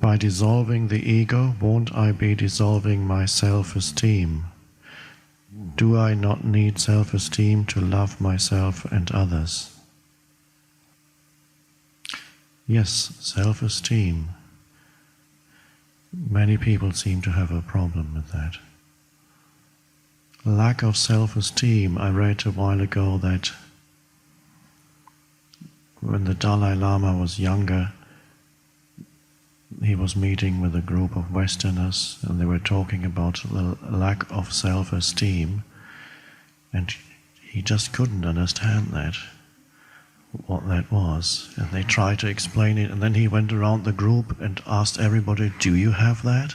By dissolving the ego, won't I be dissolving my self-esteem? Do I not need self-esteem to love myself and others? Yes, self-esteem. Many people seem to have a problem with that. Lack of self-esteem. I read a while ago that when the Dalai Lama was younger, he was meeting with a group of Westerners and they were talking about the lack of self-esteem, and he just couldn't understand that, what that was. And they tried to explain it, and then he went around the group and asked everybody, do you have that?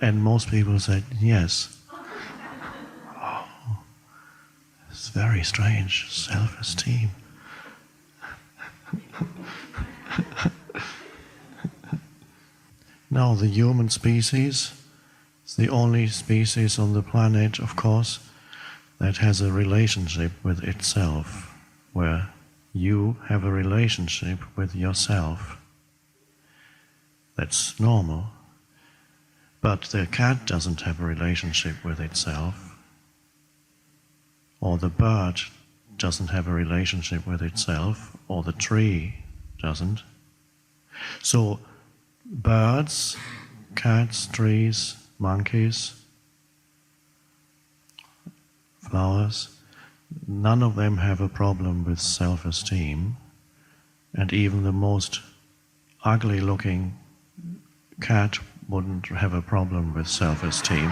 And most people said, yes. Oh, it's very strange, self-esteem. Now, the human species is the only species on the planet, of course, that has a relationship with itself, where you have a relationship with yourself. That's normal. But the cat doesn't have a relationship with itself, or the bird doesn't have a relationship with itself, or the tree doesn't. So, birds, cats, trees, monkeys, flowers, none of them have a problem with self-esteem, and even the most ugly-looking cat wouldn't have a problem with self-esteem.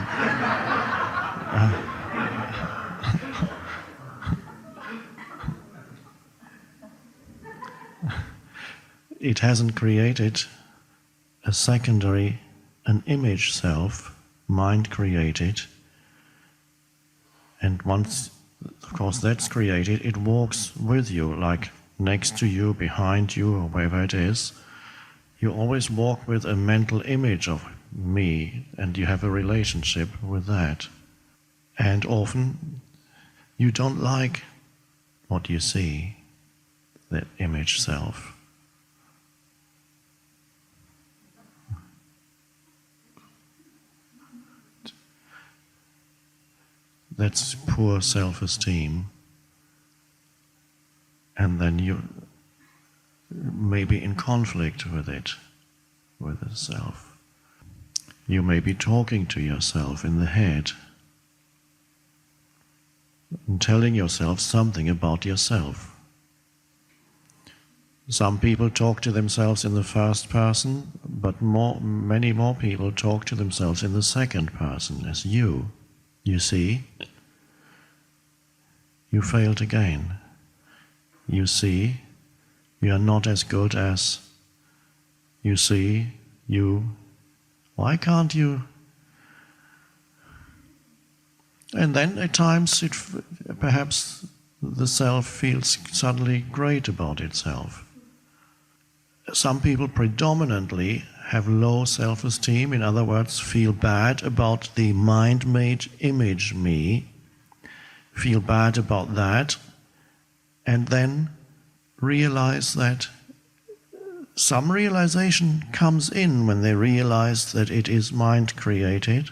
It hasn't created a secondary, an image self, mind created, and once, of course, that's created, it walks with you, like next to you, behind you, or wherever it is. You always walk with a mental image of me, and you have a relationship with that. And often, you don't like what you see, that image self. That's poor self-esteem, and then you may be in conflict with it, with the self. You may be talking to yourself in the head and telling yourself something about yourself. Some people talk to themselves in the first person, but many more people talk to themselves in the second person as you. You see, you failed again. You see, you are not as good as. You see, why can't you? And then at times, perhaps the self feels suddenly great about itself. Some people predominantly have low self-esteem, in other words, feel bad about the mind-made image me, feel bad about that, and then realize that some realization comes in when they realize that it is mind-created,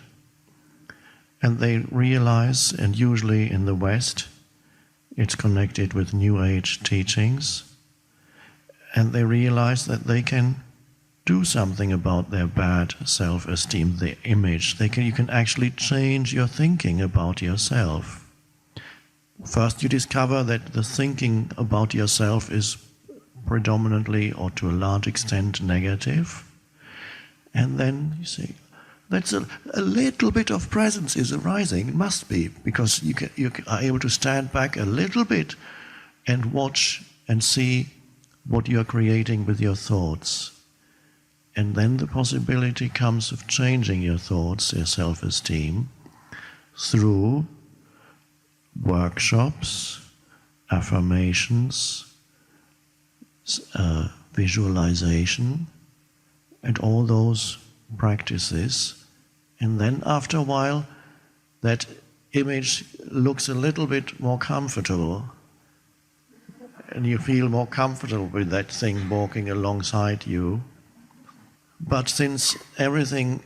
and they realize, and usually in the West, it's connected with New Age teachings, and they realize that they can do something about their bad self-esteem, the image. You can actually change your thinking about yourself. First you discover that the thinking about yourself is predominantly or to a large extent negative, and then you say, that's a little bit of presence is arising. It must be, because you are able to stand back a little bit and watch and see what you are creating with your thoughts. And then the possibility comes of changing your thoughts, your self-esteem, through workshops, affirmations, visualization, and all those practices. And then after a while, that image looks a little bit more comfortable, and you feel more comfortable with that thing walking alongside you. But since everything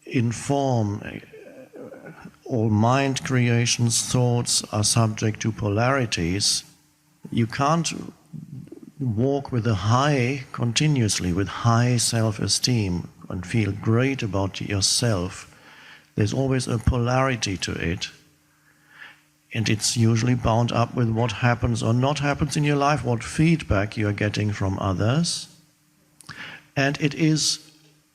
in form, all mind creations, thoughts are subject to polarities, you can't walk with a high, continuously, with high self-esteem and feel great about yourself. There's always a polarity to it. And it's usually bound up with what happens or not happens in your life, what feedback you're getting from others. And it is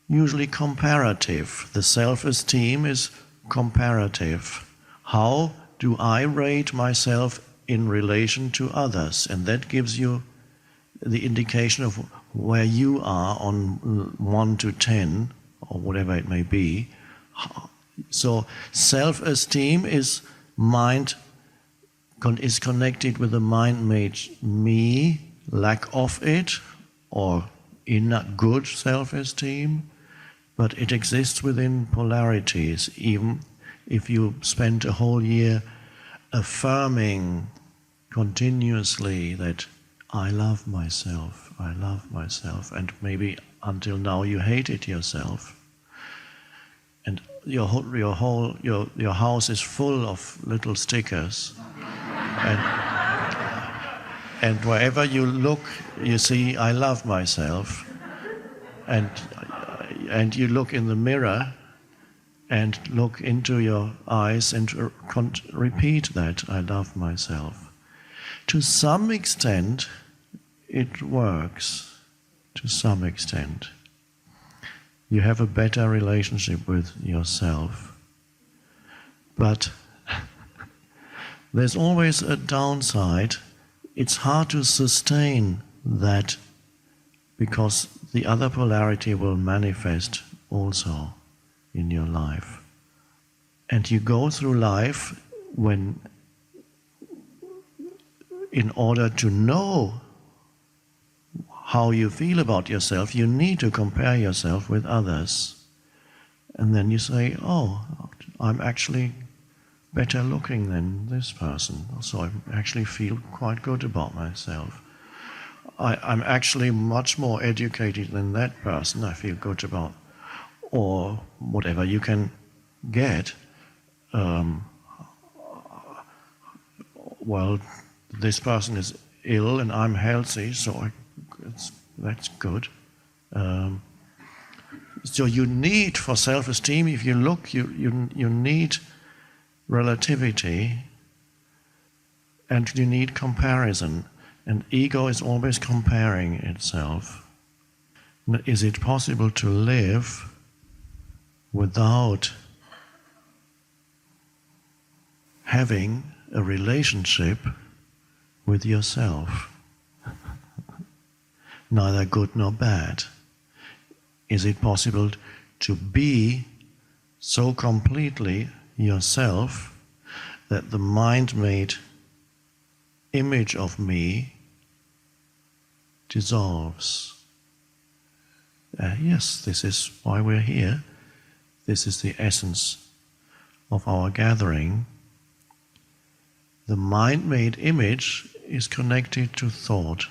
usually comparative. The self-esteem is comparative. How do I rate myself in relation to others? And that gives you the indication of where you are on 1 to 10, or whatever it may be. So self-esteem is connected with the mind-made me, lack of it, or good self-esteem, but it exists within polarities. Even if you spend a whole year affirming continuously that I love myself, and maybe until now you hated yourself, and your house is full of little stickers, and wherever you look, you see I love myself, and you look in the mirror and look into your eyes and repeat that I love myself. To some extent, it works. To some extent, you have a better relationship with yourself. But there's always a downside. It's hard to sustain that because the other polarity will manifest also in your life. And you go through life when, in order to know how you feel about yourself, you need to compare yourself with others. And then you say, oh, I'm actually better looking than this person, so I actually feel quite good about myself. I'm actually much more educated than that person, I feel good about. Or whatever you can get. Well, this person is ill and I'm healthy, so that's good. So you need, for self-esteem, if you look, you need relativity, and you need comparison. And ego is always comparing itself. Is it possible to live without having a relationship with yourself? Neither good nor bad. Is it possible to be so completely yourself that the mind-made image of me dissolves? Yes, this is why we're here. This is the essence of our gathering. The mind-made image is connected to thought,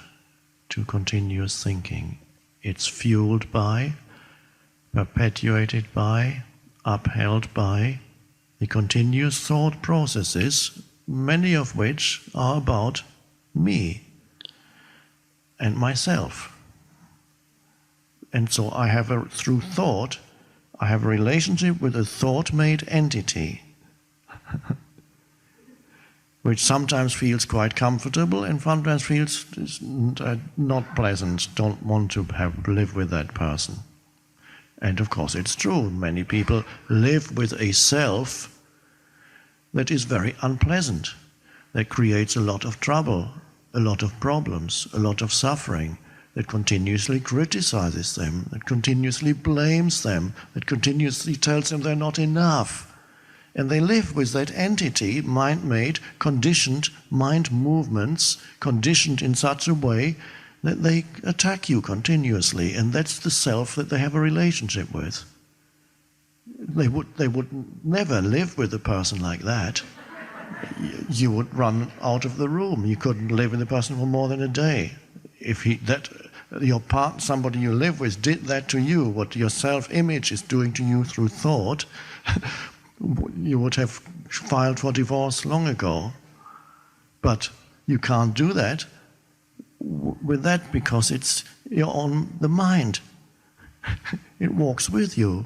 to continuous thinking. It's fueled by, perpetuated by, upheld by the continuous thought processes, many of which are about me and myself. And so through thought, I have a relationship with a thought-made entity, which sometimes feels quite comfortable and sometimes feels not pleasant, don't want to live with that person. And of course it's true, many people live with a self that is very unpleasant, that creates a lot of trouble, a lot of problems, a lot of suffering, that continuously criticizes them, that continuously blames them, that continuously tells them they're not enough. And they live with that entity, mind-made, conditioned, mind movements, conditioned in such a way that they attack you continuously, and that's the self that they have a relationship with. They would never live with a person like that. You would run out of the room. You couldn't live with a person for more than a day. If your somebody you live with did that to you, what your self-image is doing to you through thought, you would have filed for divorce long ago. But you can't do that with that because it's the mind. It walks with you.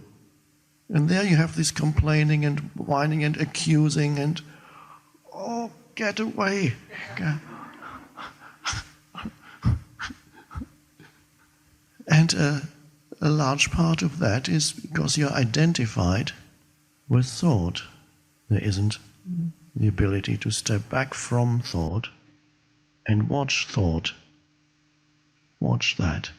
And there you have this complaining and whining and accusing and, oh, get away. And a large part of that is because you're identified with thought. There isn't the ability to step back from thought and watch thought. Watch that.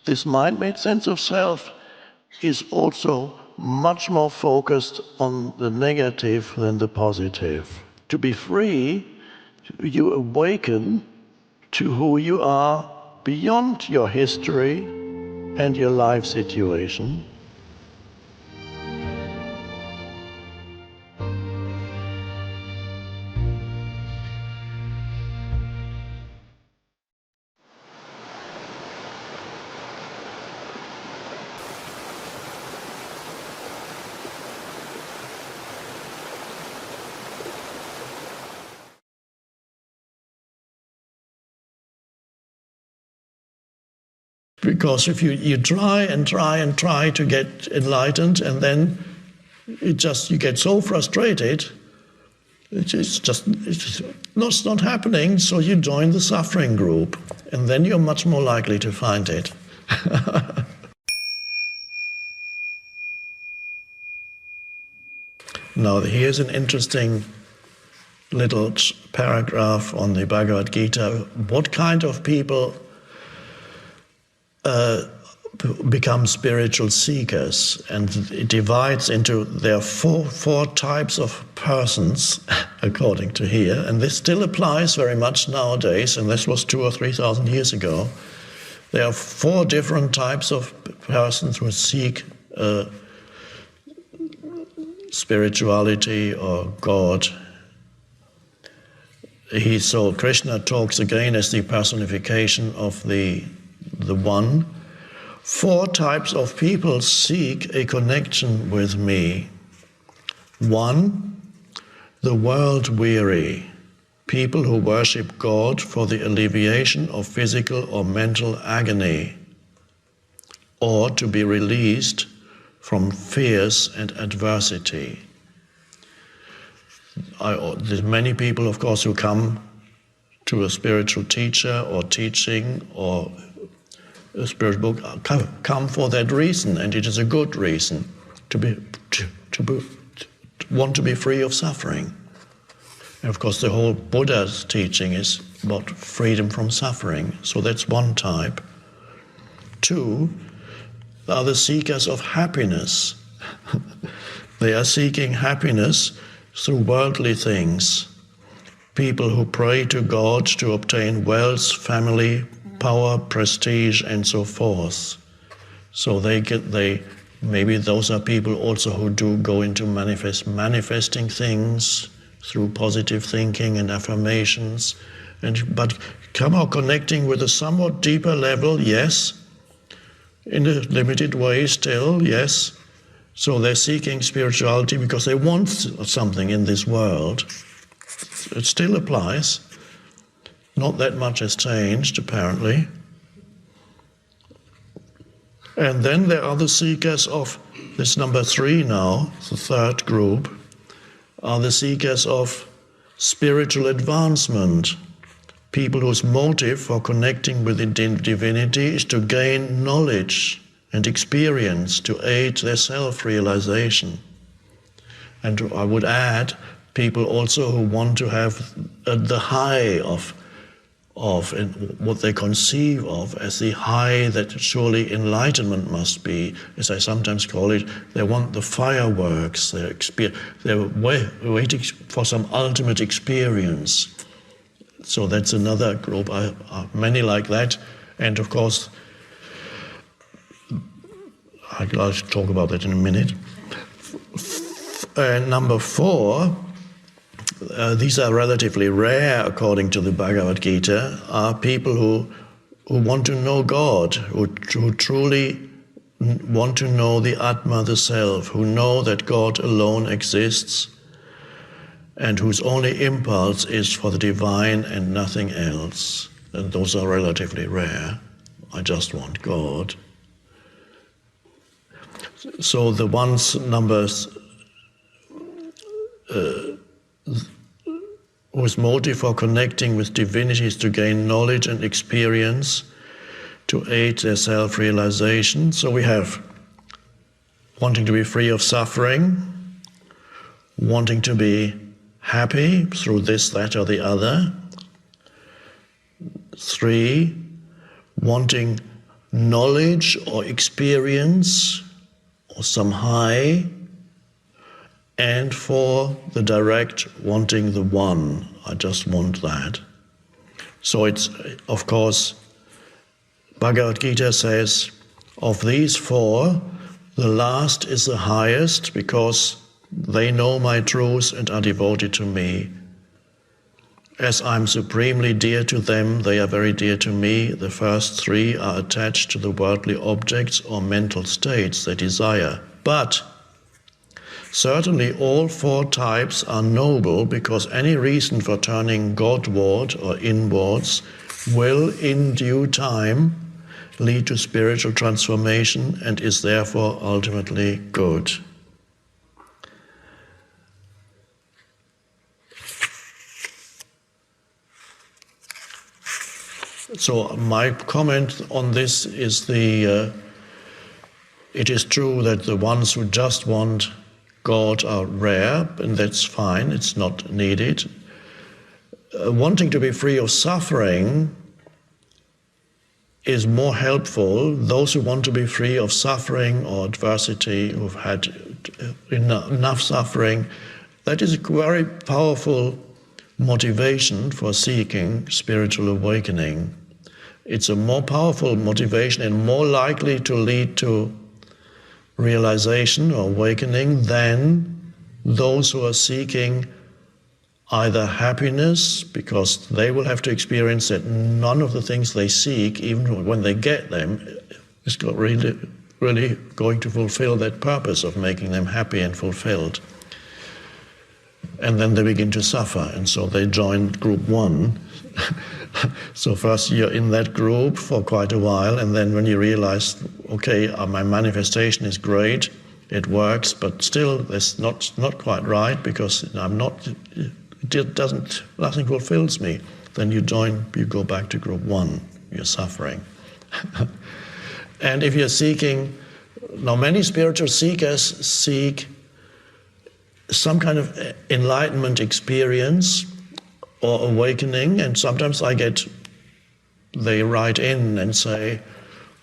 This mind-made sense of self is also much more focused on the negative than the positive. To be free, you awaken to who you are beyond your history and your life situation. Because if you try and try and try to get enlightened, and then you get so frustrated, it's not happening, so you join the suffering group, and then you're much more likely to find it. Now, here's an interesting little paragraph on the Bhagavad Gita. What kind of people become spiritual seekers? And it divides into, there are four types of persons, according to here, and this still applies very much nowadays, and this was 2,000 or 3,000 years ago. There are 4 different types of persons who seek spirituality or God. So Krishna talks again as the personification of the One. 4 types of people seek a connection with me. 1, the world-weary, people who worship God for the alleviation of physical or mental agony, or to be released from fears and adversity. There's many people, of course, who come to a spiritual teacher or teaching or a spiritual book, come for that reason, and it is a good reason to want to be free of suffering. And of course, the whole Buddha's teaching is about freedom from suffering, so that's one type. 2 are the seekers of happiness. They are seeking happiness through worldly things. People who pray to God to obtain wealth, family, power, prestige, and so forth. So maybe those are people also who do go into manifesting things through positive thinking and affirmations, but somehow connecting with a somewhat deeper level, yes, in a limited way still, yes. So they're seeking spirituality because they want something in this world. It still applies. Not that much has changed, apparently. And then there are the seekers of, this number 3 now, the third group, are the seekers of spiritual advancement. People whose motive for connecting with the divinity is to gain knowledge and experience to aid their self-realization. And I would add, people also who want to have the high of what they conceive of as the high that surely enlightenment must be, as I sometimes call it. They want the fireworks, they're waiting for some ultimate experience. So that's another group, many like that. And of course, I'll talk about that in a minute. Number 4, these are relatively rare according to the Bhagavad Gita, are people who want to know God, who truly want to know the Atma, the Self, who know that God alone exists and whose only impulse is for the divine and nothing else. And those are relatively rare. I just want God. So the ones whose motive for connecting with divinity is to gain knowledge and experience, to aid their self-realization. So we have wanting to be free of suffering, wanting to be happy through this, that, or the other. 3, wanting knowledge or experience or some high. And 4, the direct, wanting the one. I just want that. So it's, of course, Bhagavad Gita says, of these 4, the last is the highest because they know my truth and are devoted to me. As I'm supremely dear to them, they are very dear to me. The first 3 are attached to the worldly objects or mental states they desire. But certainly all 4 types are noble because any reason for turning Godward or inwards will in due time lead to spiritual transformation and is therefore ultimately good. So my comment on this is it is true that the ones who just want God are rare, and that's fine, it's not needed. Wanting to be free of suffering is more helpful. Those who want to be free of suffering or adversity, who've had enough suffering, that is a very powerful motivation for seeking spiritual awakening. It's a more powerful motivation and more likely to lead to realization or awakening than those who are seeking either happiness, because they will have to experience that none of the things they seek, even when they get them, is really going to fulfill that purpose of making them happy and fulfilled. And then they begin to suffer, and so they join group 1. So first you're in that group for quite a while, and then when you realize, okay, my manifestation is great, it works, but still that's not quite right because nothing fulfills me. Then you go back to group 1, you're suffering. And if you're seeking, now many spiritual seekers seek some kind of enlightenment experience or awakening, and sometimes they write in and say,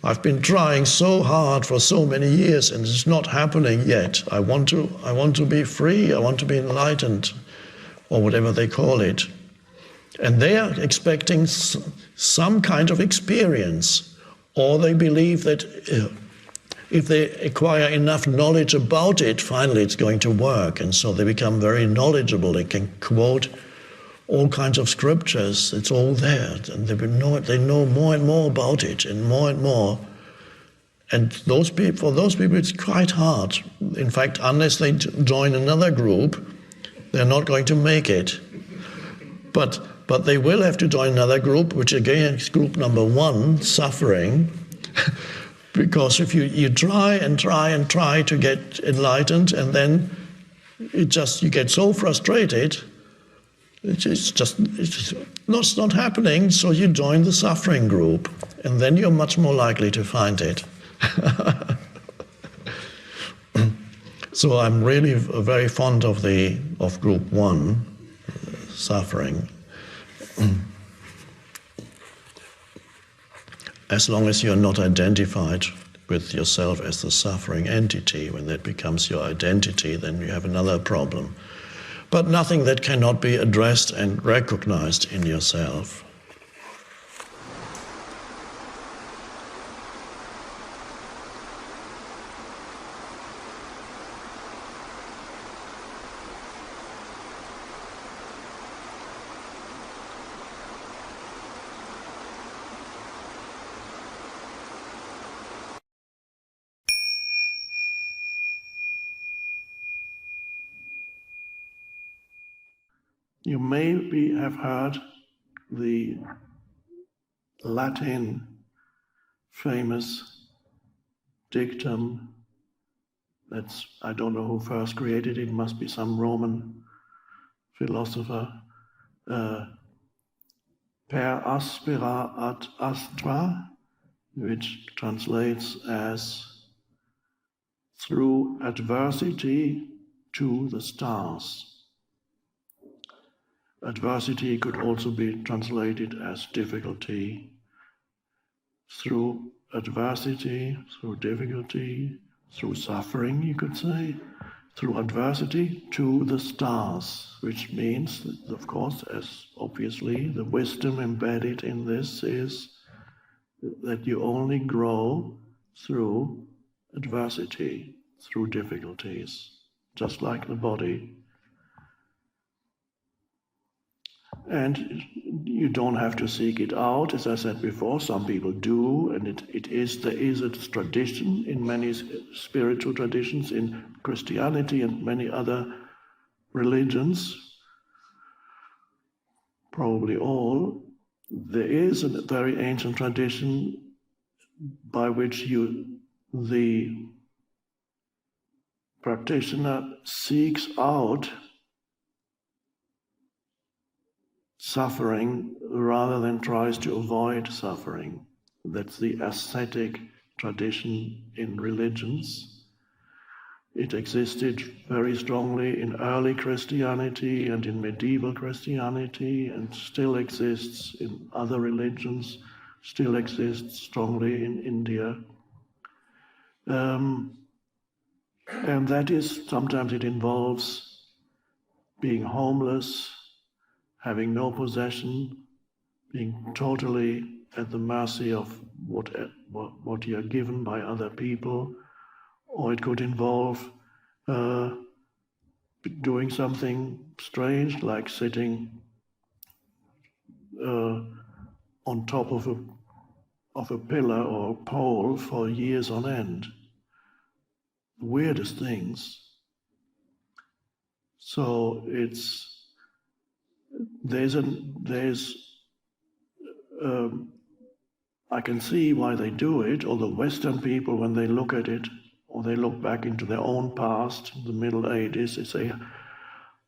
I've been trying so hard for so many years and it's not happening yet. I want to be free, I want to be enlightened, or whatever they call it. And they are expecting some kind of experience, or they believe that if they acquire enough knowledge about it, finally it's going to work. And so they become very knowledgeable. They can quote all kinds of scriptures. It's all there. And they know more and more about it, and more. And for those people, it's quite hard. In fact, unless they join another group, they're not going to make it. But they will have to join another group, which again is group number 1, suffering. Because if you try and try to get enlightened, and then you get so frustrated, it's not happening, so you join the suffering group, and then you're much more likely to find it. So I'm really very fond of group 1, suffering. As long as you're not identified with yourself as the suffering entity. When that becomes your identity, then you have another problem. But nothing that cannot be addressed and recognized in yourself. You maybe have heard the Latin famous dictum I don't know who first created it, must be some Roman philosopher. Per aspera ad astra, which translates as through adversity to the stars. Adversity could also be translated as difficulty. Through adversity, through difficulty, through suffering, you could say, through adversity to the stars, which means, that, of course, as obviously the wisdom embedded in this is that you only grow through adversity, through difficulties, just like the body. And you don't have to seek it out, as I said before. Some people do, and there is a tradition in many spiritual traditions, in Christianity and many other religions, probably all. There is a very ancient tradition by which the practitioner seeks out suffering rather than tries to avoid suffering. That's the ascetic tradition in religions. It existed very strongly in early Christianity and in medieval Christianity, and still exists in other religions, still exists strongly in India. And that is, sometimes it involves being homeless, having no possession, being totally at the mercy of what you are given by other people, or it could involve doing something strange, like sitting on top of a pillar or a pole for years on end. The weirdest things. So I can see why they do it, or the Western people, when they look at it, or they look back into their own past, the Middle Ages, they say,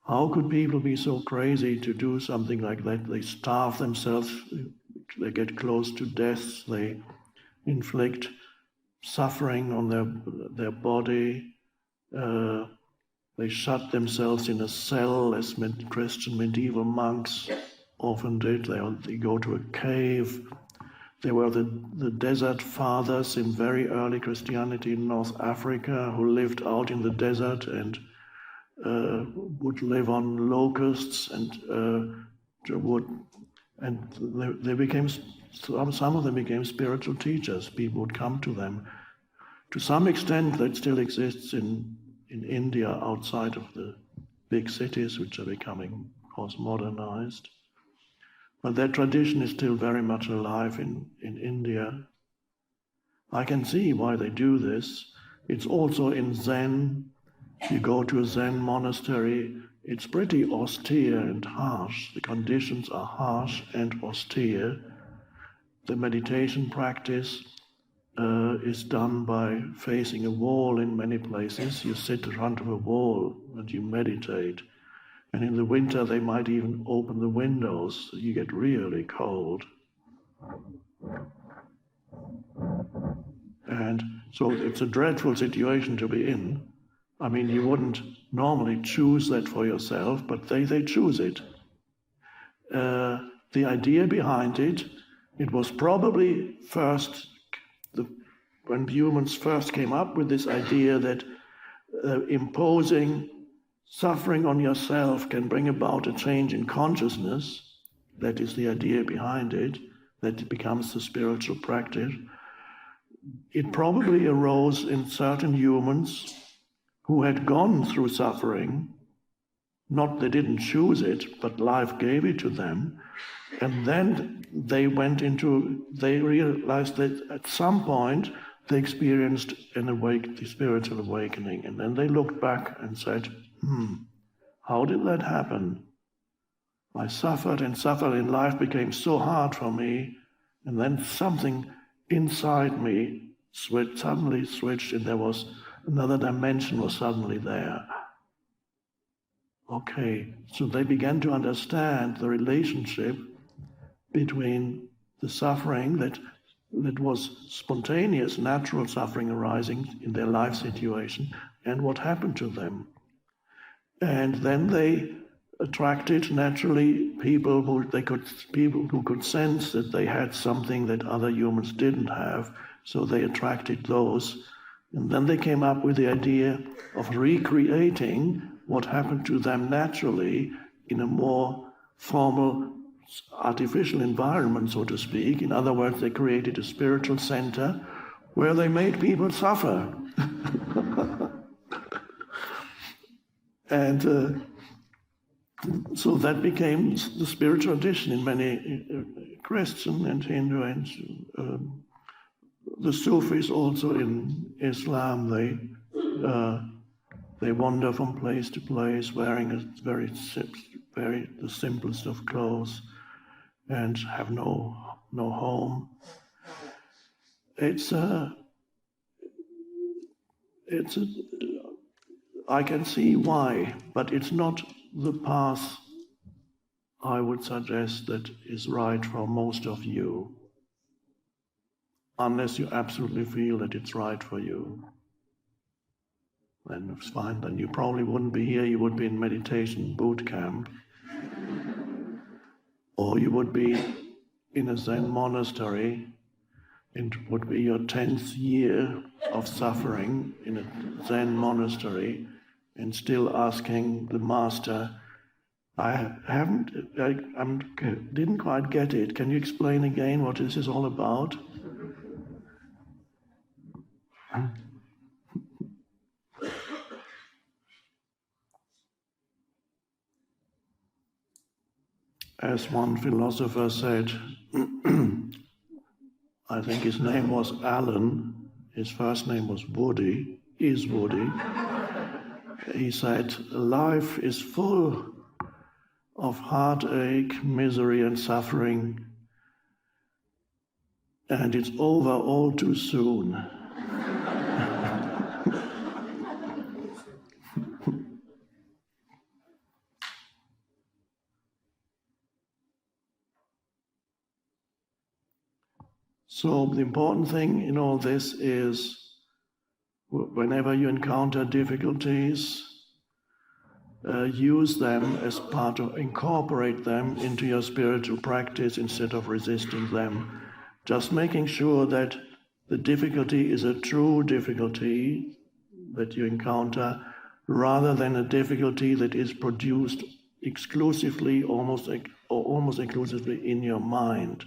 how could people be so crazy to do something like that? They starve themselves, they get close to death, they inflict suffering on their body, they shut themselves in a cell, as Christian medieval monks often did. They go to a cave. There were the desert fathers in very early Christianity in North Africa who lived out in the desert and would live on locusts and they became, some of them became spiritual teachers. People would come to them. To some extent, that still exists in India, outside of the big cities, which are becoming, of course, modernized. But that tradition is still very much alive in India. I can see why they do this. It's also in Zen. If you go to a Zen monastery, it's pretty austere and harsh. The conditions are harsh and austere. The meditation practice is done by facing a wall in many places. You sit in front of a wall and you meditate. And in the winter, they might even open the windows, so you get really cold. And so it's a dreadful situation to be in. I mean, you wouldn't normally choose that for yourself, but they choose it. The idea behind it was probably first, when humans first came up with this idea that imposing suffering on yourself can bring about a change in consciousness. That is the idea behind it, that it becomes the spiritual practice. It probably arose in certain humans who had gone through suffering. Not they didn't choose it, but life gave it to them. And then they realized that at some point they experienced the spiritual awakening. And then they looked back and said, how did that happen? I suffered and suffered, and life became so hard for me, and then something inside me suddenly switched, and there was another dimension was suddenly there. Okay, so they began to understand the relationship between the suffering that was spontaneous, natural suffering arising in their life situation, and what happened to them. And then they attracted naturally people who could sense that they had something that other humans didn't have, so they attracted those. And then they came up with the idea of recreating what happened to them naturally in a more formal, artificial environment, so to speak. In other words, they created a spiritual center where they made people suffer. And so that became the spiritual tradition in many Christian and Hindu and the Sufis also in Islam. They wander from place to place wearing the simplest of clothes and have no home. I can see why, but it's not the path I would suggest that is right for most of you, unless you absolutely feel that it's right for you. Then it's fine, then you probably wouldn't be here, you would be in meditation boot camp, or you would be in a Zen monastery. It would be your 10th year of suffering in a Zen monastery and still asking the master, I didn't quite get it. Can you explain again what this is all about? As one philosopher said, I think his name was Alan, his first name was Woody, he said, life is full of heartache, misery and suffering, and it's over all too soon. So the important thing in all this is, whenever you encounter difficulties, use them as part of, incorporate them into your spiritual practice instead of resisting them. Just making sure that the difficulty is a true difficulty that you encounter, rather than a difficulty that is produced exclusively, almost exclusively in your mind.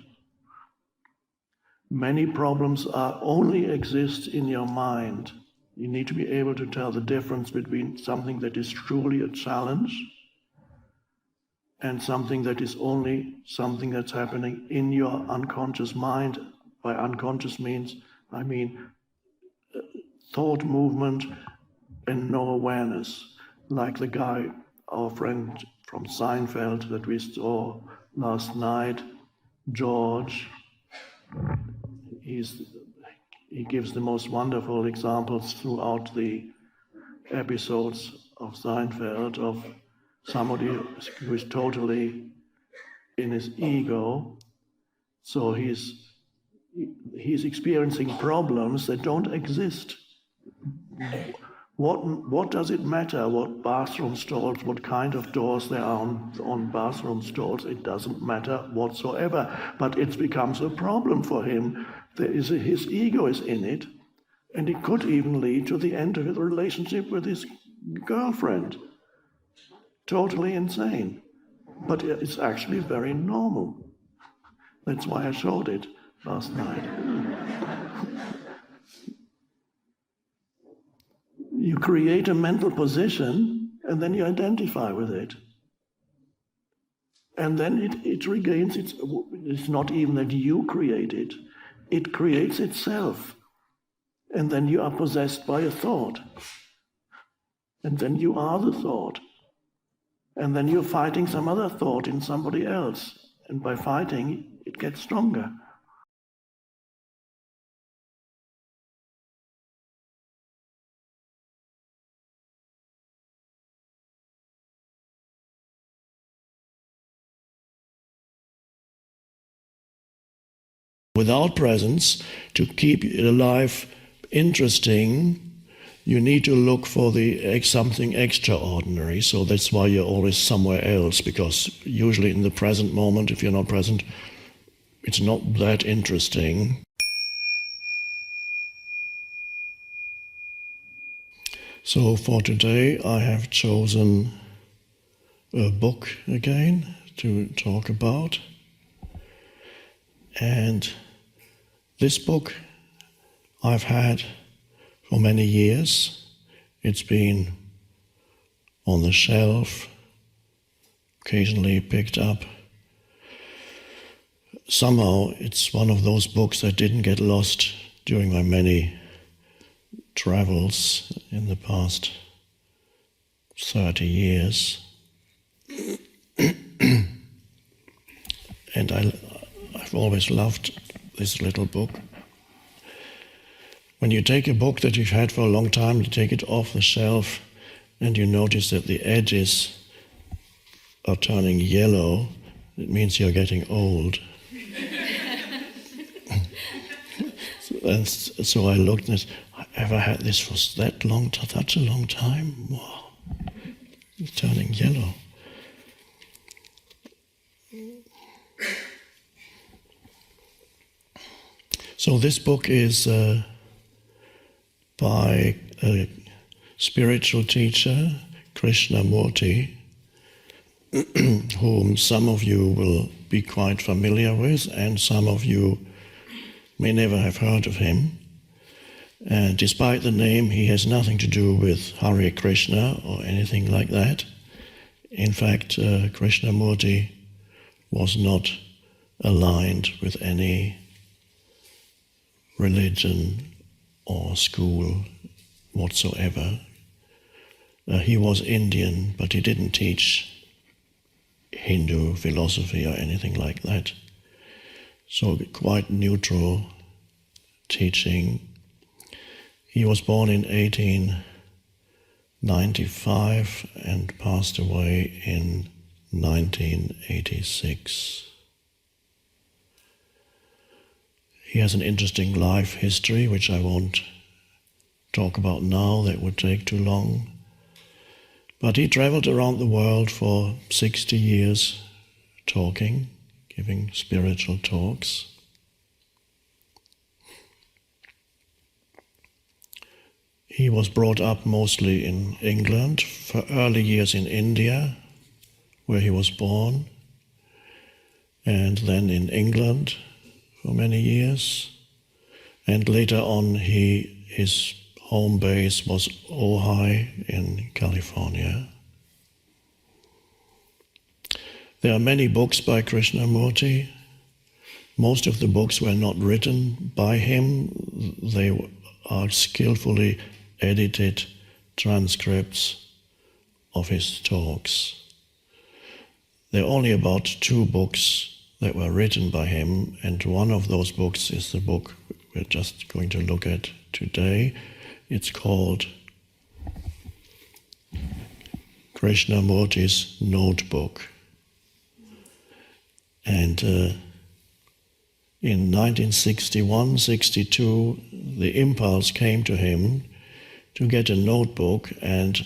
Many problems only exist in your mind. You need to be able to tell the difference between something that is truly a challenge and something that is only something that's happening in your unconscious mind. By unconscious I mean thought movement and no awareness. Like the guy, our friend from Seinfeld that we saw last night, George. He gives the most wonderful examples throughout the episodes of Seinfeld of somebody who is totally in his ego. So he's experiencing problems that don't exist. What does it matter what bathroom stalls, what kind of doors there are on bathroom stalls? It doesn't matter whatsoever, but it becomes a problem for him. His ego is in it, and it could even lead to the end of his relationship with his girlfriend. Totally insane, but it's actually very normal. That's why I showed it last night. You create a mental position, and then you identify with it. And then it regains it's not even that you create it. It creates itself. And then you are possessed by a thought. And then you are the thought. And then you're fighting some other thought in somebody else. And by fighting, it gets stronger. Without presence, to keep your life interesting, you need to look for something extraordinary. So that's why you're always somewhere else, because usually in the present moment, if you're not present, it's not that interesting. So for today, I have chosen a book again to talk about. And this book I've had for many years. It's been on the shelf, occasionally picked up. Somehow it's one of those books that didn't get lost during my many travels in the past 30 years. And I've always loved this little book. When you take a book that you've had for a long time, you take it off the shelf and you notice that the edges are turning yellow, it means you're getting old. And so I looked and said, I've ever had this for such a long time? Wow, it's turning yellow. So this book is by a spiritual teacher, Krishnamurti, whom some of you will be quite familiar with, and some of you may never have heard of him. And despite the name, he has nothing to do with Hare Krishna or anything like that. In fact, Krishnamurti was not aligned with any religion or school whatsoever. He was Indian, but he didn't teach Hindu philosophy or anything like that. So quite neutral teaching. He was born in 1895 and passed away in 1986. He has an interesting life history, which I won't talk about now, that would take too long. But he traveled around the world for 60 years talking, giving spiritual talks. He was brought up mostly in England, for early years in India, where he was born, and then in England for many years. And later on, his home base was Ojai in California. There are many books by Krishnamurti. Most of the books were not written by him. They are skillfully edited transcripts of his talks. There are only about 2 books that were written by him, and one of those books is the book we're just going to look at today. It's called Krishnamurti's Notebook. And in 1961-62, the impulse came to him to get a notebook and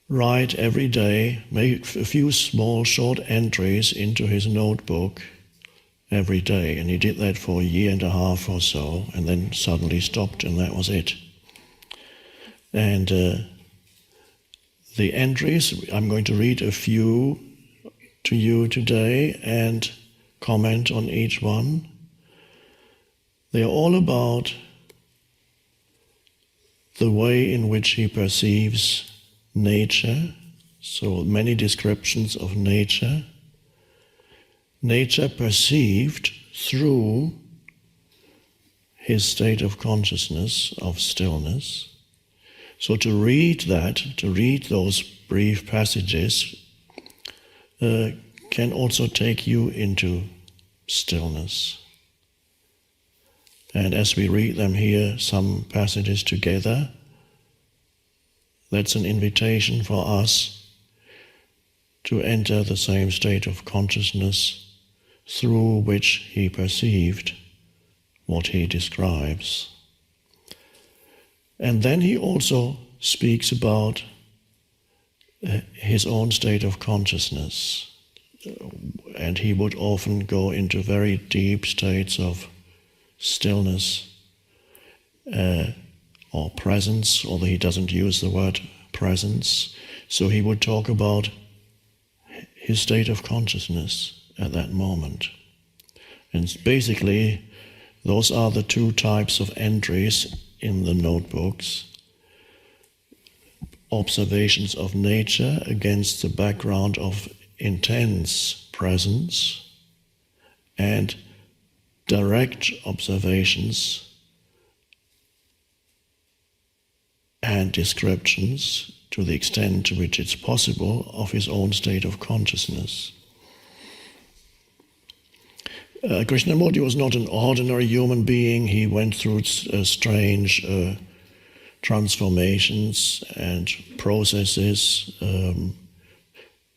write every day, make a few small short entries into his notebook every day. And he did that for a year and a half or so, and then suddenly stopped, and that was it. And the entries, I'm going to read a few to you today and comment on each one. They are all about the way in which he perceives nature, so many descriptions of nature. Nature perceived through his state of consciousness, of stillness. So to read those brief passages, can also take you into stillness. And as we read them here, some passages together, that's an invitation for us to enter the same state of consciousness through which he perceived what he describes. And then he also speaks about his own state of consciousness, and he would often go into very deep states of stillness or presence, although he doesn't use the word presence. So he would talk about his state of consciousness at that moment. And basically, those are the two types of entries in the notebooks. Observations of nature against the background of intense presence, and direct observations and descriptions, to the extent to which it's possible, of his own state of consciousness. Krishnamurti was not an ordinary human being. He went through strange transformations and processes.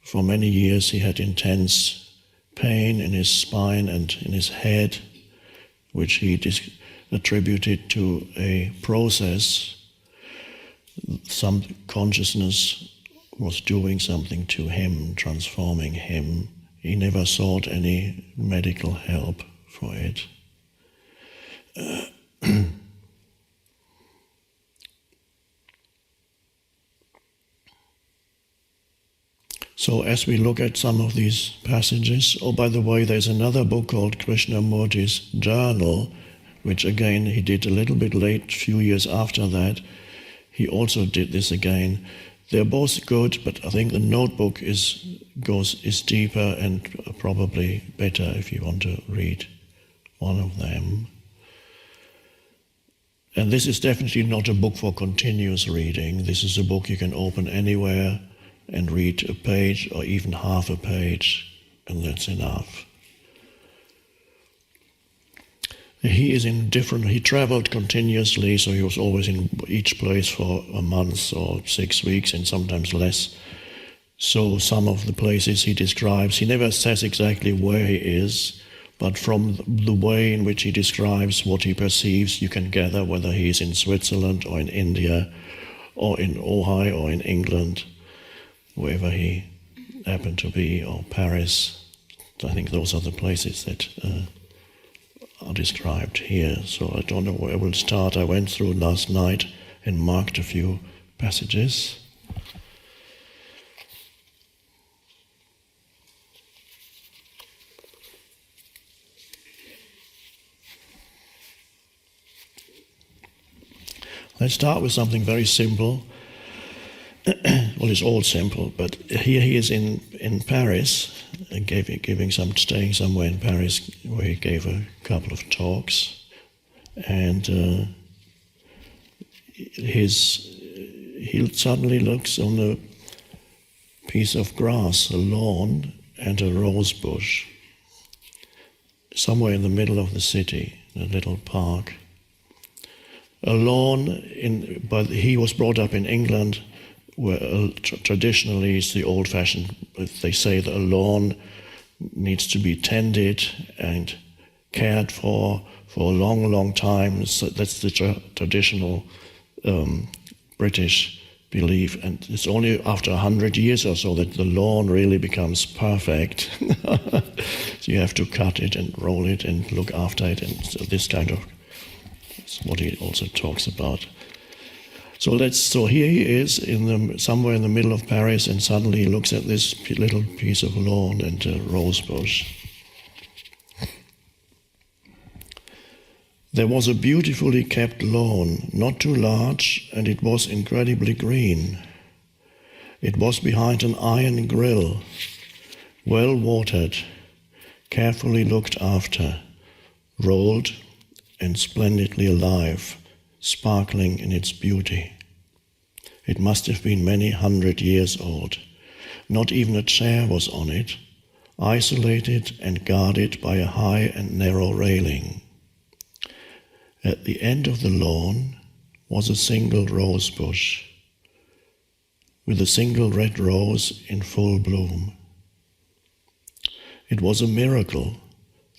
For many years he had intense pain in his spine and in his head, which he attributed to a process. Some consciousness was doing something to him, transforming him. He never sought any medical help for it. So as we look at some of these passages, by the way, there's another book called Krishnamurti's Journal, which again he did a little bit late, a few years after that. He also did this again. They're both good, but I think the notebook is deeper and probably better if you want to read one of them. And this is definitely not a book for continuous reading. This is a book you can open anywhere and read a page or even half a page, and that's enough. He traveled continuously, so he was always in each place for a month or 6 weeks and sometimes less. So some of the places he describes, he never says exactly where he is, but from the way in which he describes what he perceives, you can gather whether he is in Switzerland or in India or in Ohio or in England, wherever he happened to be, or Paris. I think those are the places that are described here. So I don't know where we'll start. I went through last night and marked a few passages. Let's start with something very simple. Well, it's all simple, but here he is in Paris, staying somewhere in Paris, where he gave a couple of talks, and he suddenly looks on a piece of grass, a lawn, and a rose bush, somewhere in the middle of the city, in a little park. A lawn, but he was brought up in England, where traditionally it's the old-fashioned, they say that a lawn needs to be tended and cared for a long, long time. So that's the traditional British belief, and it's only after 100 years or so that the lawn really becomes perfect. So you have to cut it and roll it and look after it, and so this kind of, that's what he also talks about. So here he is somewhere in the middle of Paris, and suddenly he looks at this little piece of lawn and a rose bush. There was a beautifully kept lawn, not too large, and it was incredibly green. It was behind an iron grill, well watered, carefully looked after, rolled, and splendidly alive, sparkling in its beauty. It must have been many 100 years old. Not even a chair was on it, isolated and guarded by a high and narrow railing. At the end of the lawn was a single rose bush, with a single red rose in full bloom. It was a miracle,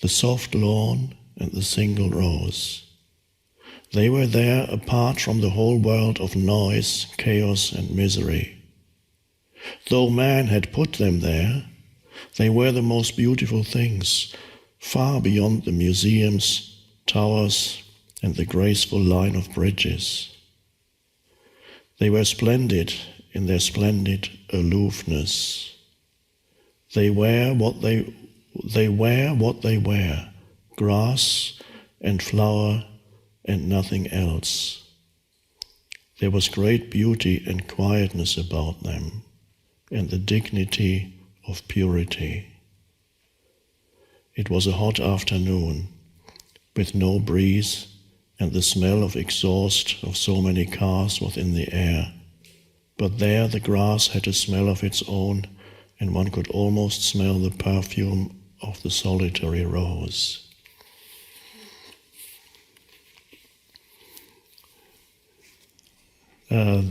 the soft lawn and the single rose. They were there apart from the whole world of noise, chaos and misery. Though man had put them there, they were the most beautiful things, far beyond the museums, towers, and the graceful line of bridges. They were splendid in their splendid aloofness. They were what they were, grass and flower and nothing else. There was great beauty and quietness about them, and the dignity of purity. It was a hot afternoon, with no breeze, and the smell of exhaust of so many cars was in the air. But there the grass had a smell of its own, and one could almost smell the perfume of the solitary rose.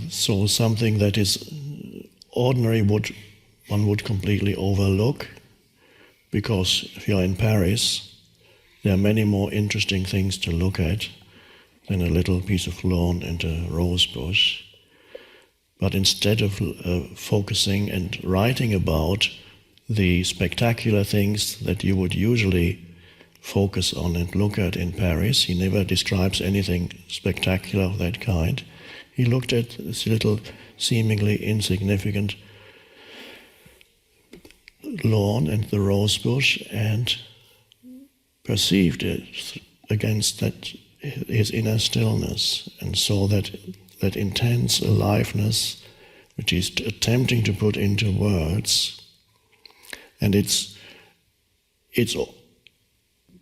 So something that is ordinary one would completely overlook, because if you're in Paris, there are many more interesting things to look at than a little piece of lawn and a rose bush. But instead of focusing and writing about the spectacular things that you would usually focus on and look at in Paris, he never describes anything spectacular of that kind. He looked at this little, seemingly insignificant lawn and the rose bush and perceived it against that his inner stillness, and saw that intense aliveness which he's attempting to put into words. And it's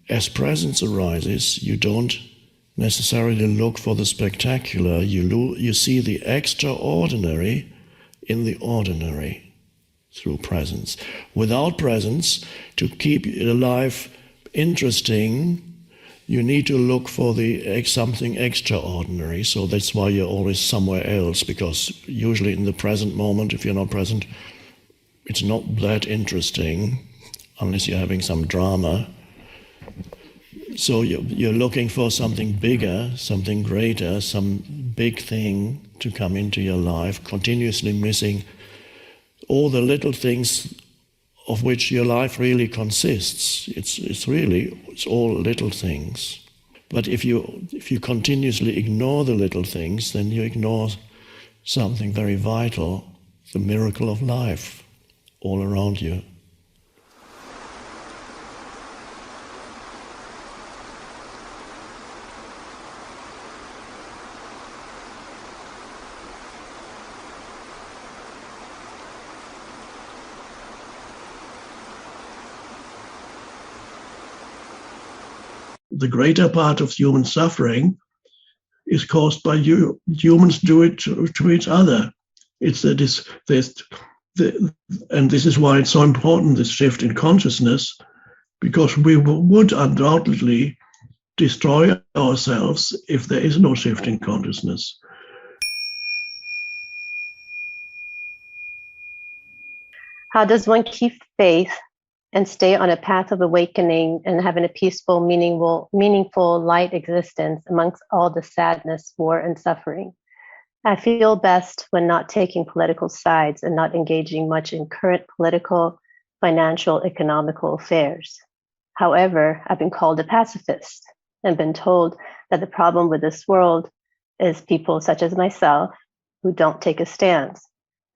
as presence arises, you don't necessarily look for the spectacular, you see the extraordinary in the ordinary through presence. Without presence, to keep your life interesting, you need to look for something extraordinary. So that's why you're always somewhere else, because usually in the present moment, if you're not present, it's not that interesting, unless you're having some drama. So you're looking for something bigger, something greater, some big thing to come into your life, continuously missing all the little things of which your life really consists. It's all little things. But if you continuously ignore the little things, then you ignore something very vital, the miracle of life all around you. The greater part of human suffering is caused by humans do it to each other. And this is why it's so important, this shift in consciousness, because we would undoubtedly destroy ourselves if there is no shift in consciousness. How does one keep faith and stay on a path of awakening and having a peaceful, meaningful light existence amongst all the sadness, war, and suffering? I feel best when not taking political sides and not engaging much in current political, financial, economical affairs. However, I've been called a pacifist and been told that the problem with this world is people such as myself who don't take a stance.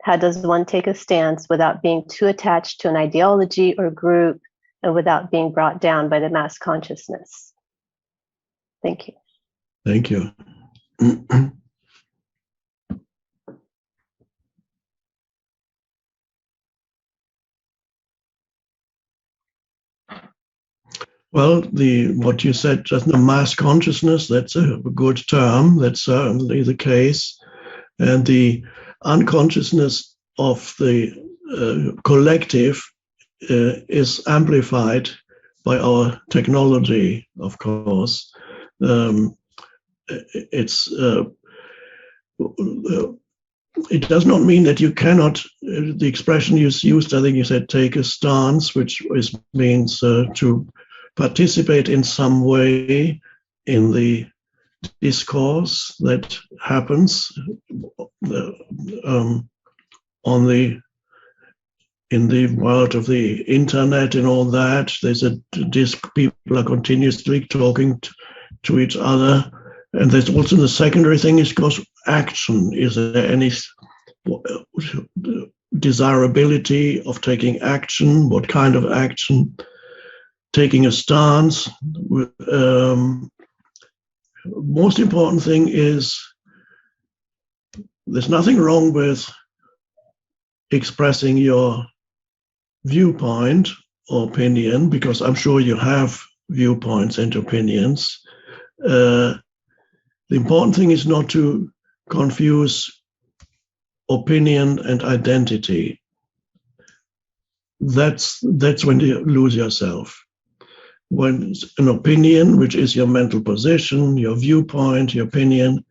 How does one take a stance without being too attached to an ideology or group and without being brought down by the mass consciousness? Thank you. Thank you. Well, what you said just the mass consciousness, that's a good term. That's certainly the case. And unconsciousness of the collective is amplified by our technology, of course. It does not mean that you cannot, the expression you used, I think you said, take a stance, which means to participate in some way in the discourse that happens in the world of the internet and all that. There's people are continuously talking to each other. And there's also the secondary thing is, of course, action. Is there any desirability of taking action? What kind of action? Taking a stance. Most important thing is there's nothing wrong with expressing your viewpoint or opinion, because I'm sure you have viewpoints and opinions. The important thing is not to confuse opinion and identity. That's when you lose yourself. When an opinion, which is your mental position, your viewpoint, your opinion,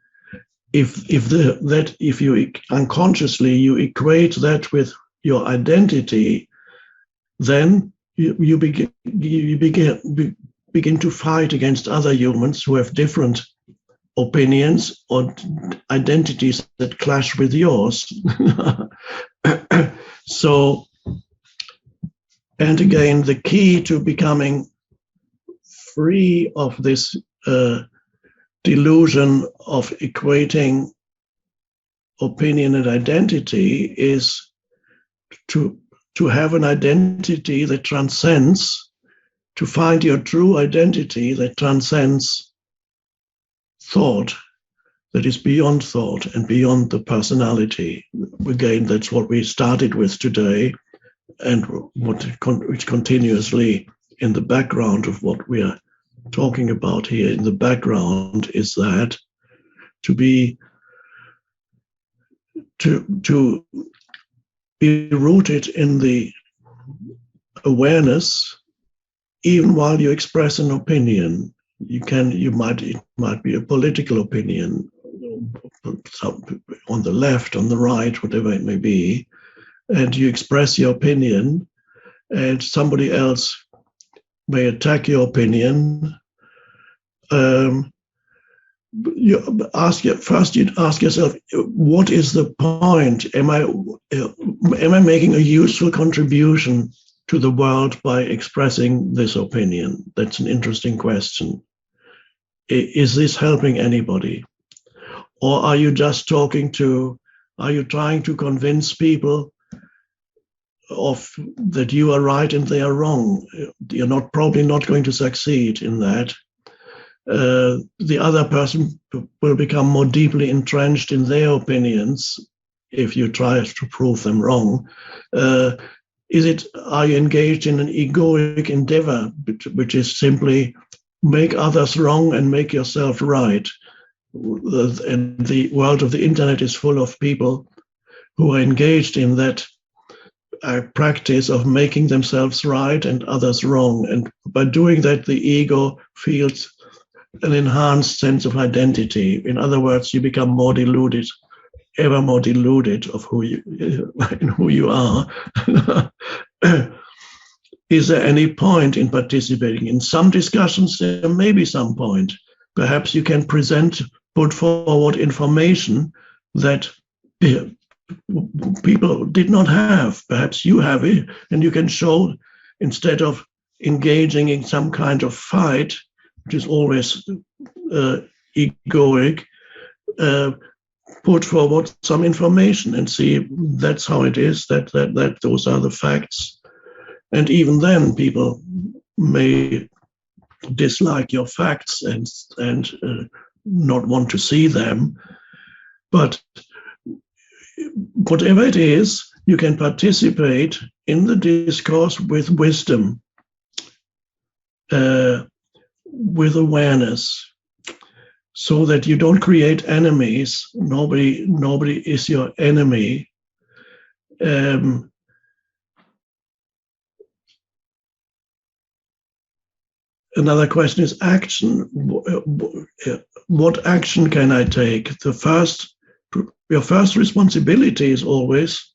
if you unconsciously you equate that with your identity, then you begin to fight against other humans who have different opinions or identities that clash with yours. So, and again, the key to becoming free of this delusion of equating opinion and identity is to have an identity that transcends, to find your true identity that transcends thought, that is beyond thought and beyond the personality. Again, that's what we started with today, and which continuously in the background of what we are talking about here, in the background, is that to be rooted in the awareness, even while you express an opinion. It might be a political opinion on the left, on the right, whatever it may be, and you express your opinion, and somebody else may attack your opinion. You'd ask yourself, what is the point? Am I making a useful contribution to the world by expressing this opinion? That's an interesting question. Is this helping anybody? Or are you just trying to convince people that you are right and they are wrong? You're probably not going to succeed in that. The other person will become more deeply entrenched in their opinions if you try to prove them wrong. Are you engaged in an egoic endeavor, which is simply make others wrong and make yourself right? And the world of the internet is full of people who are engaged in that practice of making themselves right and others wrong. And by doing that, the ego feels an enhanced sense of identity. In other words, you become more deluded, ever more deluded of who you are. Is there any point in participating in some discussions? There may be some point. Perhaps you can put forward information that people did not have. Perhaps you have it, and you can show, instead of engaging in some kind of fight, which is always egoic, put forward some information and see that's how it is, that those are the facts. And even then, people may dislike your facts and not want to see them. But whatever it is, you can participate in the discourse with wisdom, with awareness. so that you don't create enemies. Nobody is your enemy. Another question is action. What action can I take? Your first responsibility is always,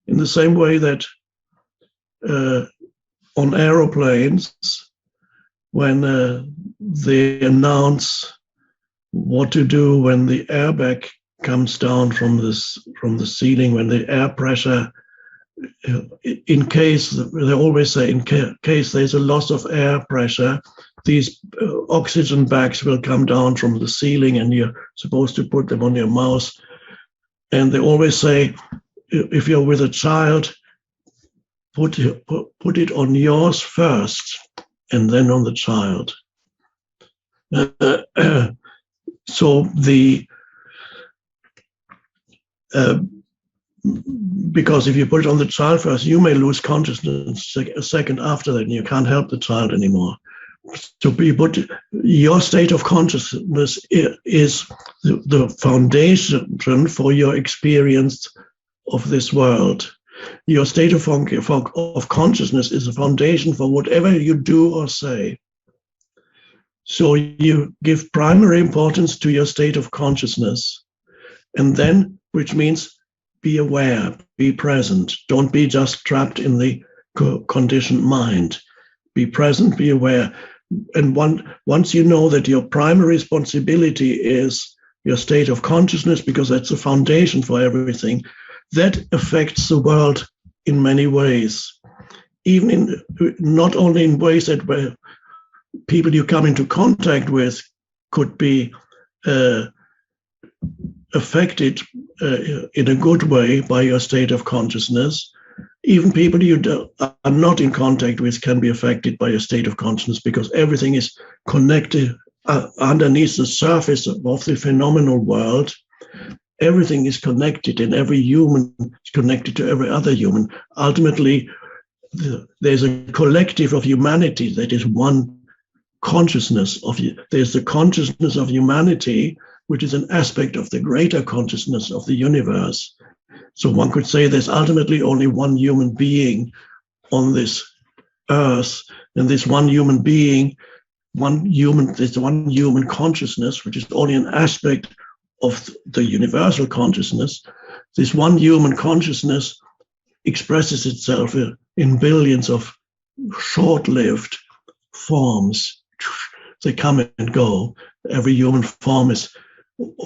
in the same way that on aeroplanes, when they announce what to do when the airbag comes down from the ceiling, when the air pressure, in case, they always say, in case there's a loss of air pressure, these oxygen bags will come down from the ceiling and you're supposed to put them on your mouth. And they always say, if you're with a child, put it on yours first and then on the child. So because if you put it on the child first, you may lose consciousness a second after that, and you can't help the child anymore. So your state of consciousness is the foundation for your experience of this world. Your state of consciousness is the foundation for whatever you do or say. So you give primary importance to your state of consciousness, and then, which means be aware, be present. Don't be just trapped in the conditioned mind. Be present, be aware. And once you know that your primary responsibility is your state of consciousness, because that's the foundation for everything, that affects the world in many ways. Even not only in ways that where people you come into contact with could be affected in a good way by your state of consciousness. Even people you are not in contact with can be affected by your state of consciousness, because everything is connected underneath the surface of the phenomenal world. Everything is connected, and every human is connected to every other human. Ultimately, there's a collective of humanity that is one consciousness of you. There's the consciousness of humanity, which is an aspect of the greater consciousness of the universe. So one could say there's ultimately only one human being on this earth, and this one human being, there's one human consciousness, which is only an aspect of the universal consciousness. This one human consciousness expresses itself in billions of short-lived forms. They come and go. Every human form is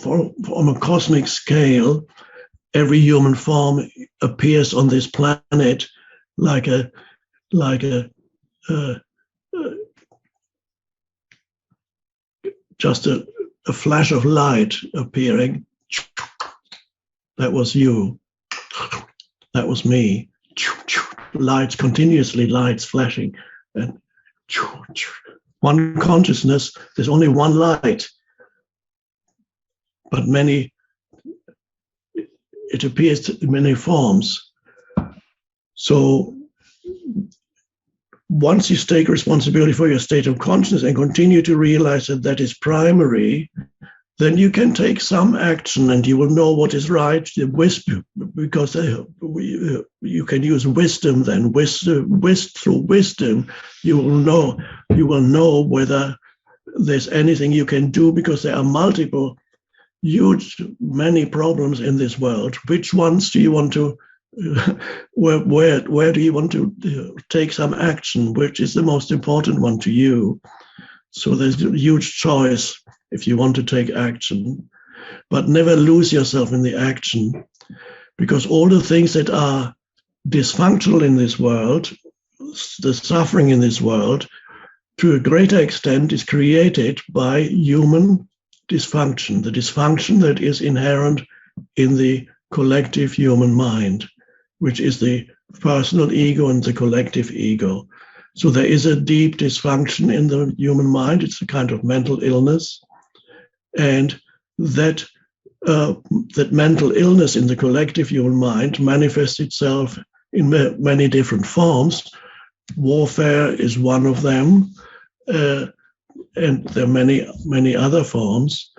from a cosmic scale. Every human form appears on this planet like a just a flash of light appearing. That was you. That was me. Lights, continuously lights flashing, and one consciousness. There's only one light, but many. It appears in many forms. So once you take responsibility for your state of consciousness and continue to realize that that is primary, then you can take some action, and you will know what is right. Because you can use wisdom. Then through wisdom, you will know whether there's anything you can do, because there are many problems in this world. Which ones do you want to? Where do you want to take some action? Which is the most important one to you? So there's a huge choice if you want to take action, but never lose yourself in the action, because all the things that are dysfunctional in this world, the suffering in this world, to a greater extent is created by human dysfunction, the dysfunction that is inherent in the collective human mind, which is the personal ego and the collective ego. So there is a deep dysfunction in the human mind. It's a kind of mental illness. And that mental illness in the collective human mind manifests itself in many different forms. Warfare is one of them, and there are many other forms.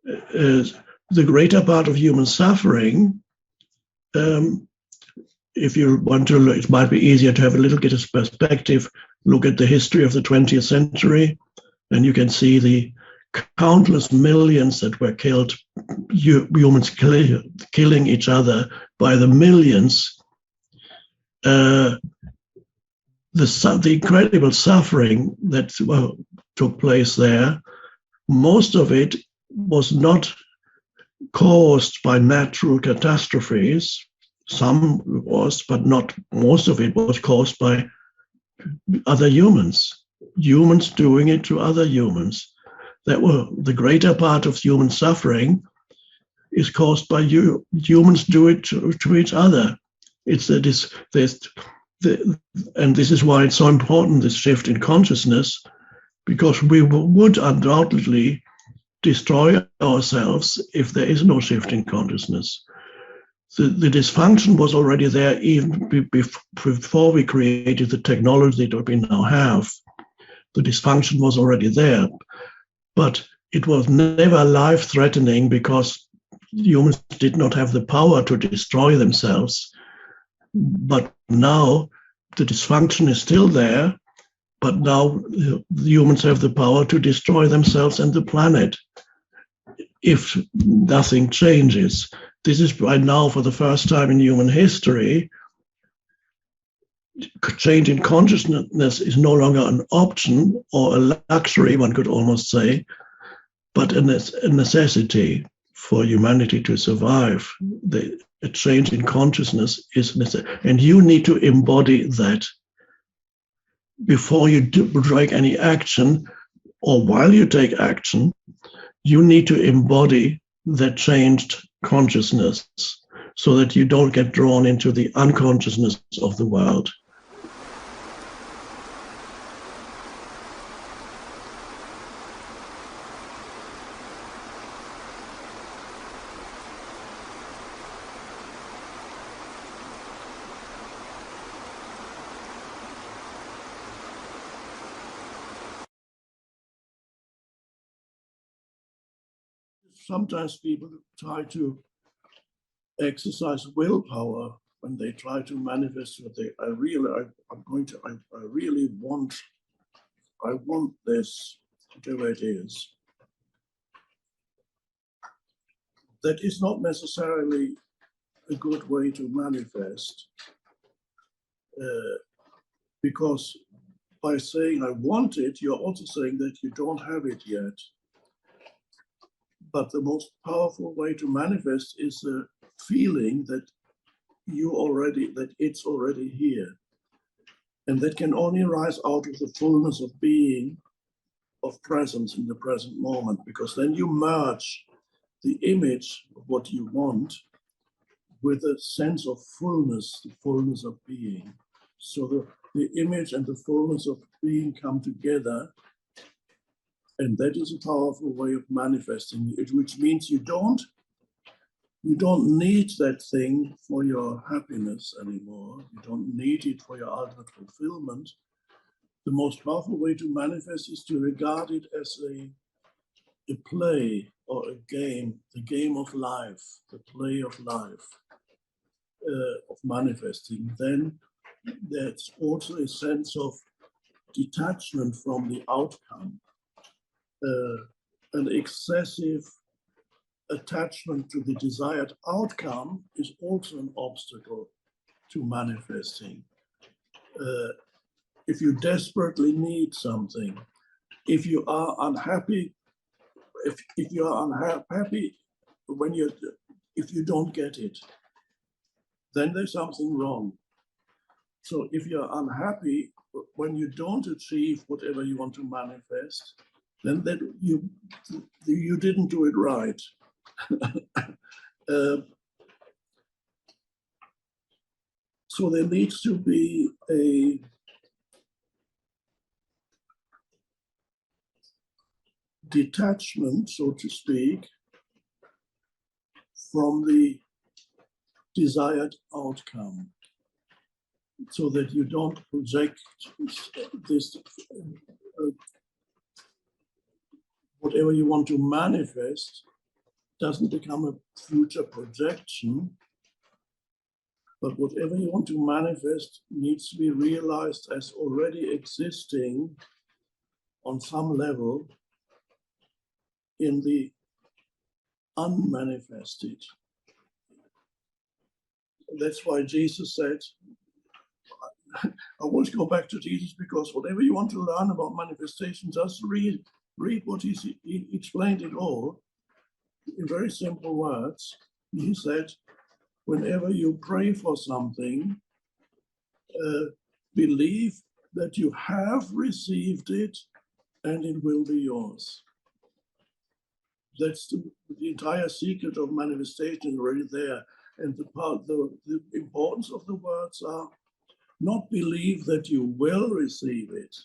the greater part of human suffering, if you want to, it might be easier to have a little bit of perspective, look at the history of the 20th century, and you can see the countless millions that were killed, humans killing each other by the millions. The incredible suffering that took place there, most of it was not caused by natural catastrophes. Some was, but not most of it was caused by other humans doing it to other humans. That were the greater part of human suffering is caused by humans do it to each other. It's that and this is why it's so important, this shift in consciousness, because we would undoubtedly destroy ourselves if there is no shift in consciousness. The dysfunction was already there even before we created the technology that we now have. The dysfunction was already there, but it was never life-threatening because humans did not have the power to destroy themselves. But now the dysfunction is still there, but now the humans have the power to destroy themselves and the planet if nothing changes. This is right now, for the first time in human history, change in consciousness is no longer an option or a luxury, one could almost say, but a necessity for humanity to survive. A change in consciousness is necessary, and you need to embody that before you take any action, or while you take action. You need to embody that changed consciousness so that you don't get drawn into the unconsciousness of the world. Sometimes people try to exercise willpower when they try to manifest what I really want this, whatever it is. That is not necessarily a good way to manifest, because by saying I want it, you're also saying that you don't have it yet. But the most powerful way to manifest is the feeling that it's already here. And that can only arise out of the fullness of being, of presence in the present moment, because then you merge the image of what you want with a sense of fullness, the fullness of being. So the image and the fullness of being come together. And that is a powerful way of manifesting it, which means you don't need that thing for your happiness anymore. You don't need it for your ultimate fulfillment. The most powerful way to manifest is to regard it as a play or a game, the game of life, the play of life, of manifesting. Then there's also a sense of detachment from the outcome. An excessive attachment to the desired outcome is also an obstacle to manifesting. If you desperately need something, if you are unhappy, if you are unhappy if you don't get it, then there's something wrong. So if you're unhappy when you don't achieve whatever you want to manifest, then that you didn't do it right. So there needs to be a detachment, so to speak, from the desired outcome, so that you don't project this whatever you want to manifest doesn't become a future projection, but whatever you want to manifest needs to be realized as already existing on some level in the unmanifested. That's why Jesus said, I always go back to Jesus, because whatever you want to learn about manifestation, just read what he explained it all in very simple words. He said, whenever you pray for something, believe that you have received it and it will be yours. That's the entire secret of manifestation already there. And the importance of the words are not believe that you will receive it,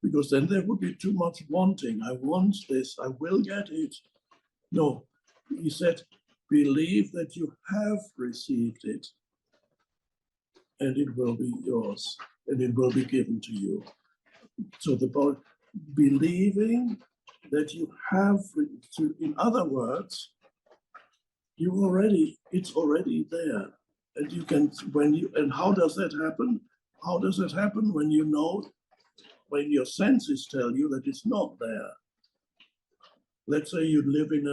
because then there would be too much wanting. I want this, I will get it. No, he said, believe that you have received it and it will be yours and it will be given to you. So the believing that you have, in other words, it's already there. And you can, and how does that happen? How does it happen? When you know, when your senses tell you that it's not there. Let's say you live in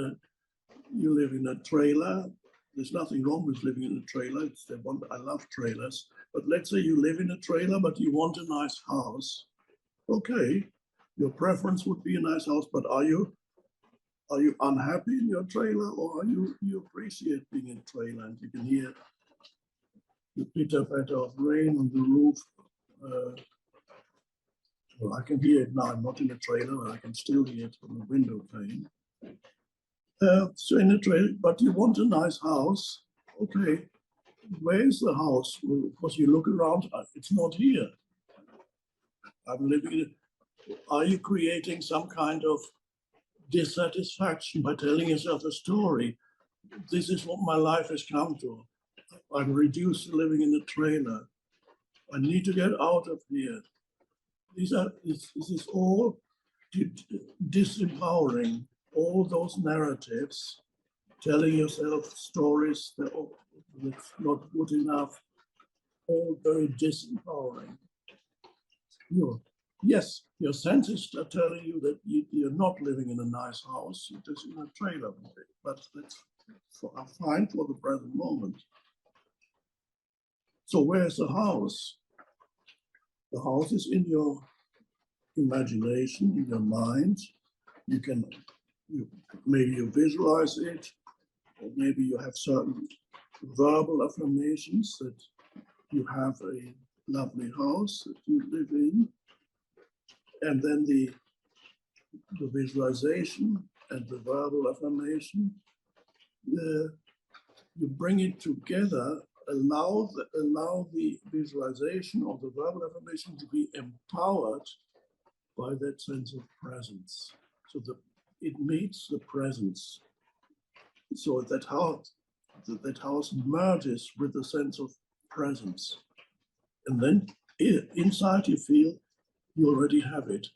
a trailer. There's nothing wrong with living in a trailer. I love trailers. But let's say you live in a trailer, but you want a nice house. Okay, your preference would be a nice house, but are you unhappy in your trailer, or you appreciate being in a trailer and you can hear the pitter-patter of rain on the roof? Well, I can hear it now. I'm not in a trailer, but I can still hear it from the window pane. So in a trailer, but you want a nice house. Okay, where is the house? Well, of course, you look around, it's not here. I'm living in it. Are you creating some kind of dissatisfaction by telling yourself a story? This is what my life has come to. I'm reduced to living in a trailer. I need to get out of here. This is all disempowering. All those narratives, telling yourself stories that's not good enough, all very disempowering. Yes, your senses are telling you that you're not living in a nice house, you're just in a trailer, but that's fine for the present moment. So where's the house? The house is in your imagination, in your mind. Maybe you visualize it, or maybe you have certain verbal affirmations that you have a lovely house that you live in. And then the visualization and the verbal affirmation, you bring it together, allow the visualization or the verbal affirmation to be empowered by that sense of presence. So it meets the presence. So that house merges with the sense of presence. And then inside you feel you already have it.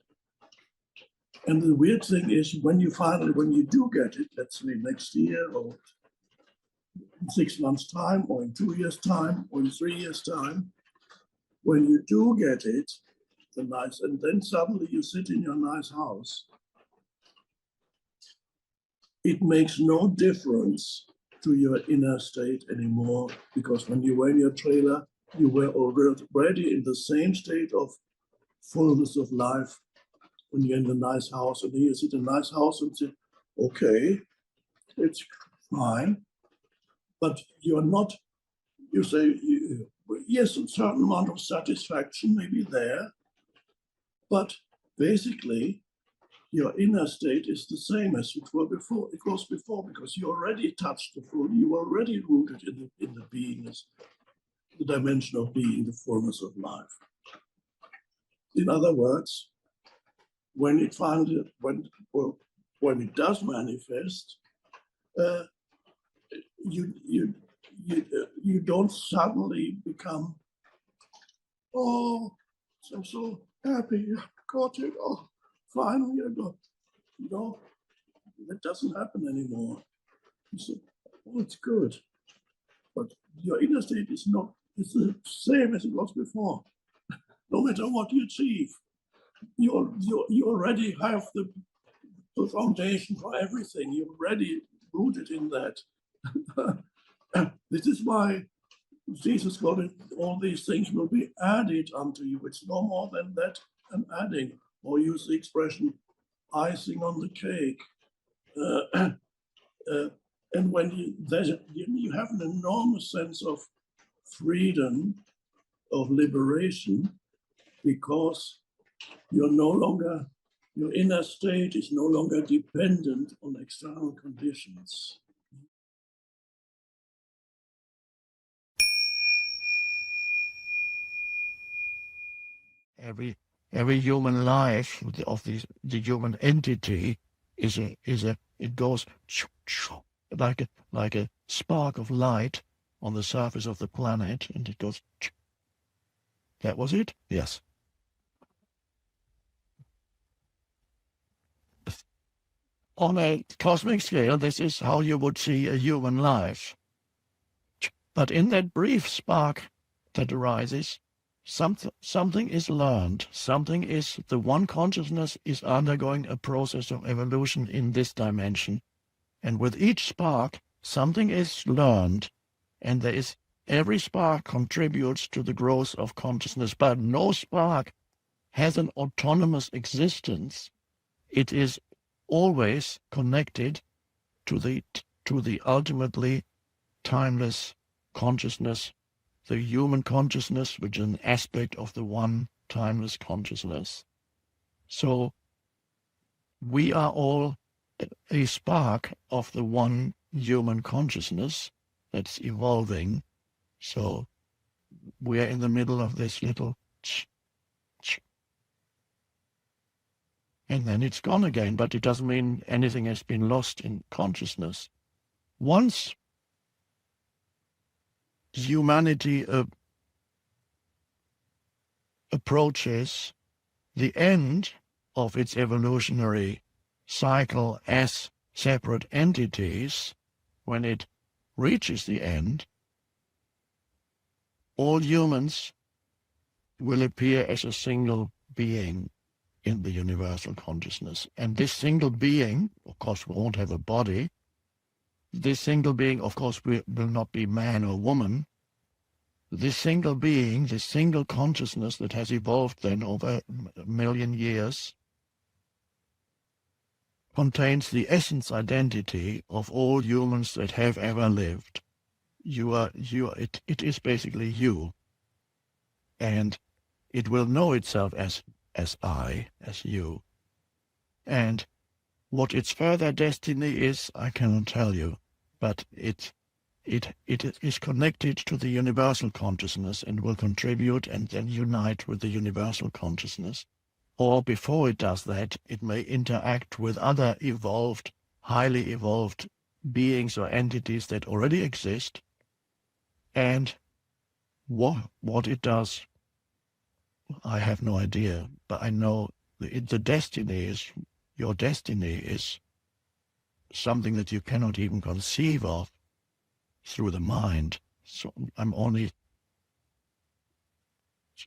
And the weird thing is when you do get it, let's say next year or in 6 months' time or in 2 years' time or in 3 years' time, when you do get it, and then suddenly you sit in your nice house, it makes no difference to your inner state anymore, because when you were in your trailer, you were already in the same state of fullness of life when you're in a nice house. And then you sit in a nice house and say, okay, it's fine. But you're not, you say, yes, a certain amount of satisfaction may be there, but basically, your inner state is the same as it was before, because you already touched the full, you were already rooted in the beingness, the dimension of being, the fullness of life. In other words, when it does manifest, you don't suddenly become, oh, I'm so happy, I got it, oh, finally I got, that doesn't happen anymore. You say, oh, it's good. But your inner state is not, it's the same as it was before. No matter what you achieve, you already have the foundation for everything. You're already rooted in that. This is why Jesus got it, all these things will be added unto you. It's no more than that, an adding, or use the expression icing on the cake. And when you have an enormous sense of freedom, of liberation, because you're no longer, your inner state is no longer dependent on external conditions. Every human life of the human entity it goes like a spark of light on the surface of the planet, and it goes. That was it? Yes. On a cosmic scale, this is how you would see a human life. But in that brief spark that arises, something is learned. Something is, the one consciousness is undergoing a process of evolution in this dimension. And with each spark, something is learned. And there is, every spark contributes to the growth of consciousness, but no spark has an autonomous existence. It is always connected to the ultimately timeless consciousness, the human consciousness, which is an aspect of the one timeless consciousness. So we are all a spark of the one human consciousness that's evolving. So we are in the middle of this little and then it's gone again, but it doesn't mean anything has been lost in consciousness. Once humanity approaches the end of its evolutionary cycle as separate entities, when it reaches the end, all humans will appear as a single being in the universal consciousness. And this single being, of course, we won't have a body. This single being, of course, will not be man or woman. This single being, this single consciousness that has evolved then over a million years, contains the essence identity of all humans that have ever lived. It is basically you. And it will know itself as I, as you. And what its further destiny is, I cannot tell you, but it is connected to the universal consciousness and will contribute and then unite with the universal consciousness. Or before it does that, it may interact with other evolved, highly evolved beings or entities that already exist. And what it does, I have no idea, but I know the destiny is, your destiny is something that you cannot even conceive of through the mind. So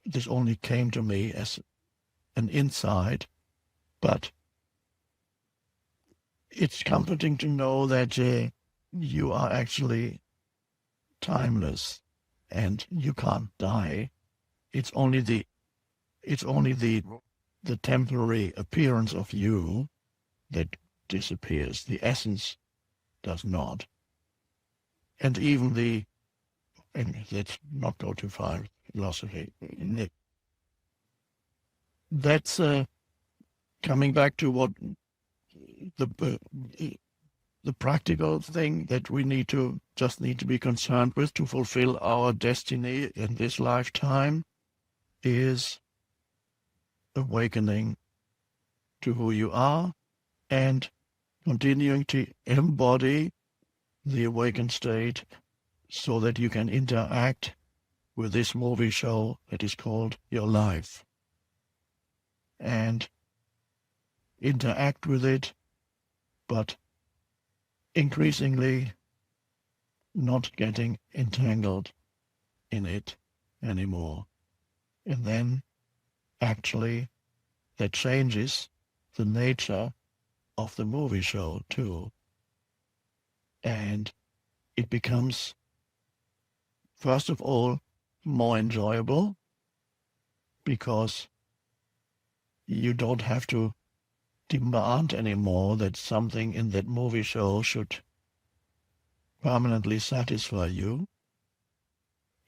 this only came to me as an insight, but it's comforting to know that you are actually timeless and you can't die. It's only the temporary appearance of you that disappears. The essence does not. And even let's not go too far in philosophy. That's coming back to what the practical thing that we need to be concerned with to fulfill our destiny in this lifetime is awakening to who you are and continuing to embody the awakened state so that you can interact with this movie show that is called your life and interact with it, but increasingly not getting entangled in it anymore. And then actually that changes the nature of the movie show too. And it becomes, first of all, more enjoyable because you don't have to demand anymore that something in that movie show should permanently satisfy you.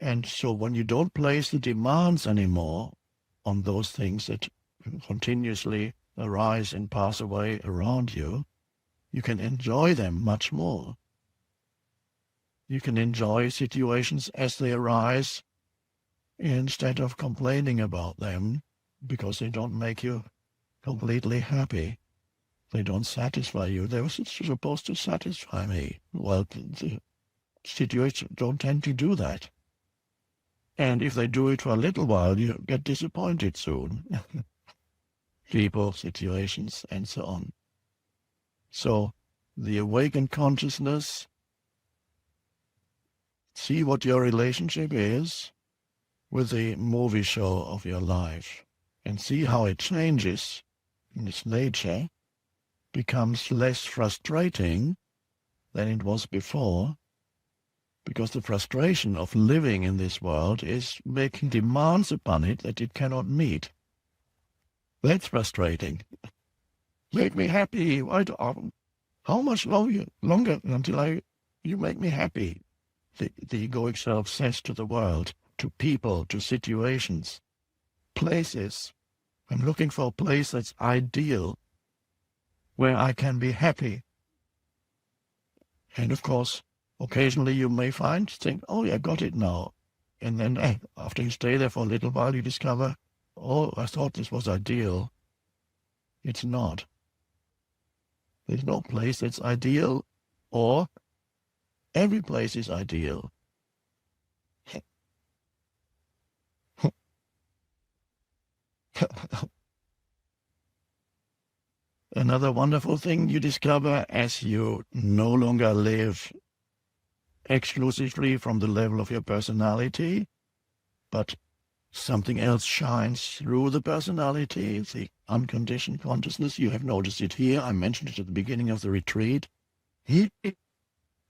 And so when you don't place the demands anymore on those things that continuously arise and pass away around you, you can enjoy them much more. You can enjoy situations as they arise instead of complaining about them because they don't make you completely happy. They don't satisfy you. They were supposed to satisfy me. Well, the situations don't tend to do that. And if they do it for a little while, you get disappointed soon. People, situations, and so on. So the awakened consciousness, see what your relationship is with the movie show of your life and see how it changes in its nature, becomes less frustrating than it was before, because the frustration of living in this world is making demands upon it that it cannot meet. That's frustrating. Make me happy. How much longer until you make me happy? The egoic self says to the world, to people, to situations, places. I'm looking for a place that's ideal, where I can be happy. And of course, occasionally you may think, oh, yeah, I got it now. And then after you stay there for a little while, you discover, oh, I thought this was ideal. It's not. There's no place that's ideal, or every place is ideal. Another wonderful thing you discover as you no longer live exclusively from the level of your personality, but something else shines through the personality, the unconditioned consciousness. You have noticed it here. I mentioned it at the beginning of the retreat.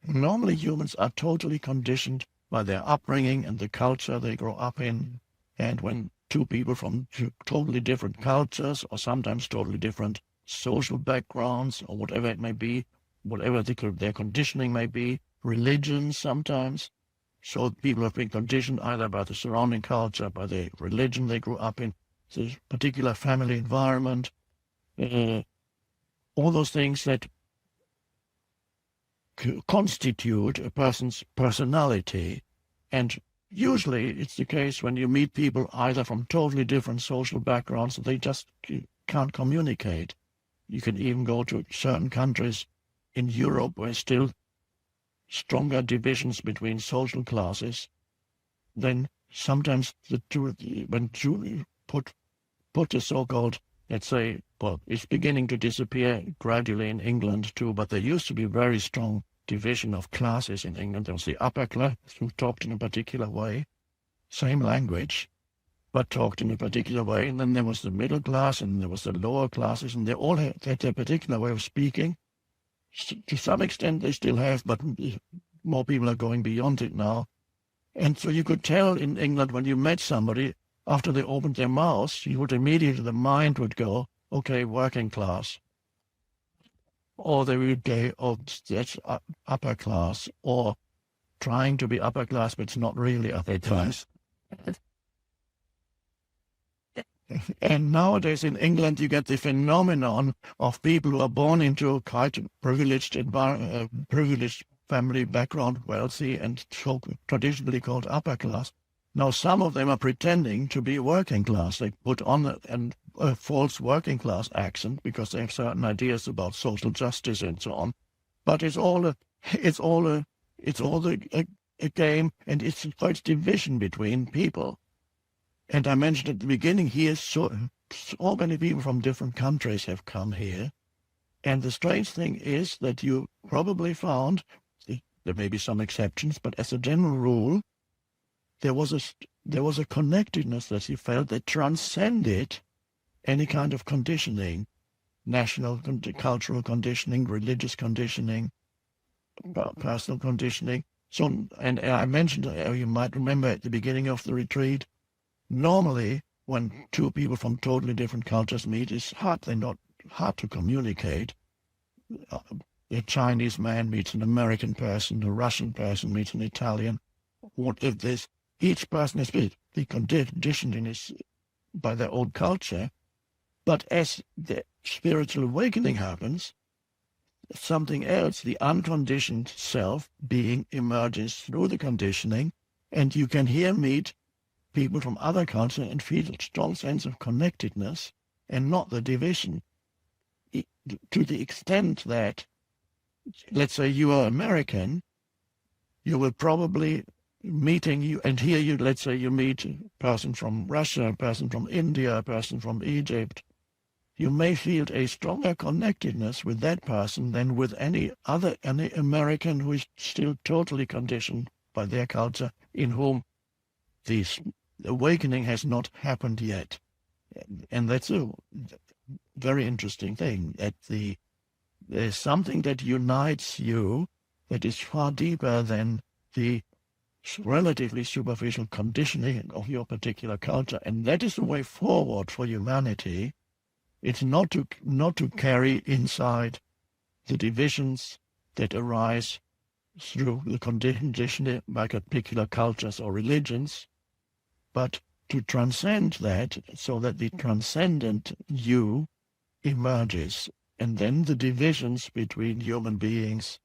Normally humans are totally conditioned by their upbringing and the culture they grow up in. And when two people from totally different cultures, or sometimes totally different social backgrounds, or whatever it may be, whatever their conditioning may be, religions sometimes, so people have been conditioned either by the surrounding culture, by the religion they grew up in, the particular family environment, all those things that constitute a person's personality. And usually it's the case when you meet people either from totally different social backgrounds, they just can't communicate. You can even go to certain countries in Europe where still stronger divisions between social classes, then sometimes when you put a so-called, let's say, well, it's beginning to disappear gradually in England too, but there used to be very strong division of classes in England. There was the upper class who talked in a particular way, same language, but talked in a particular way, and then there was the middle class, and there was the lower classes, and they all had their particular way of speaking. To some extent they still have, but more people are going beyond it now. And so you could tell in England when you met somebody, after they opened their mouths, you would immediately, the mind would go, okay, working class. Or they would go, oh, that's upper class, or trying to be upper class, but it's not really upper class. And nowadays in England, you get the phenomenon of people who are born into quite privileged family background, wealthy, and so traditionally called upper class. Now some of them are pretending to be working class. They put on a false working class accent because they have certain ideas about social justice and so on. But it's all a game, and it's quite division between people. And I mentioned at the beginning here, so many people from different countries have come here, And the strange thing is that you probably found, there may be some exceptions, but as a general rule, there was a connectedness that you felt that transcended any kind of conditioning, national, cultural conditioning, religious conditioning, personal conditioning. So, and I mentioned, you might remember at the beginning of the retreat, normally when two people from totally different cultures meet, it's not hard to communicate. A Chinese man meets an American person, a Russian person meets an Italian. What if this? Each person is conditioned by their own culture. But as the spiritual awakening happens, something else, the unconditioned self being emerges through the conditioning, and you can here meet people from other cultures and feel a strong sense of connectedness and not the division. To the extent that, let's say you are American, you will probably meeting you, and here you, let's say you meet a person from Russia, a person from India, a person from Egypt, you may feel a stronger connectedness with that person than with any American who is still totally conditioned by their culture, in whom this awakening has not happened yet. And that's a very interesting thing, that there's something that unites you that is far deeper than the relatively superficial conditioning of your particular culture. And that is the way forward for humanity. It's not to carry inside the divisions that arise through the conditioning by particular cultures or religions, but to transcend that so that the transcendent you emerges, and then the divisions between human beings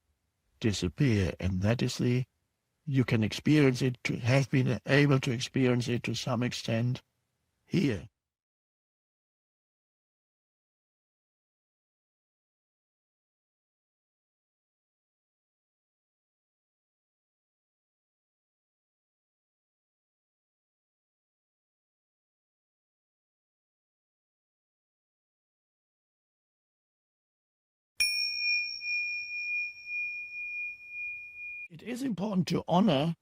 disappear. And that is you can experience it, have been able to experience it to some extent here. It is important to honor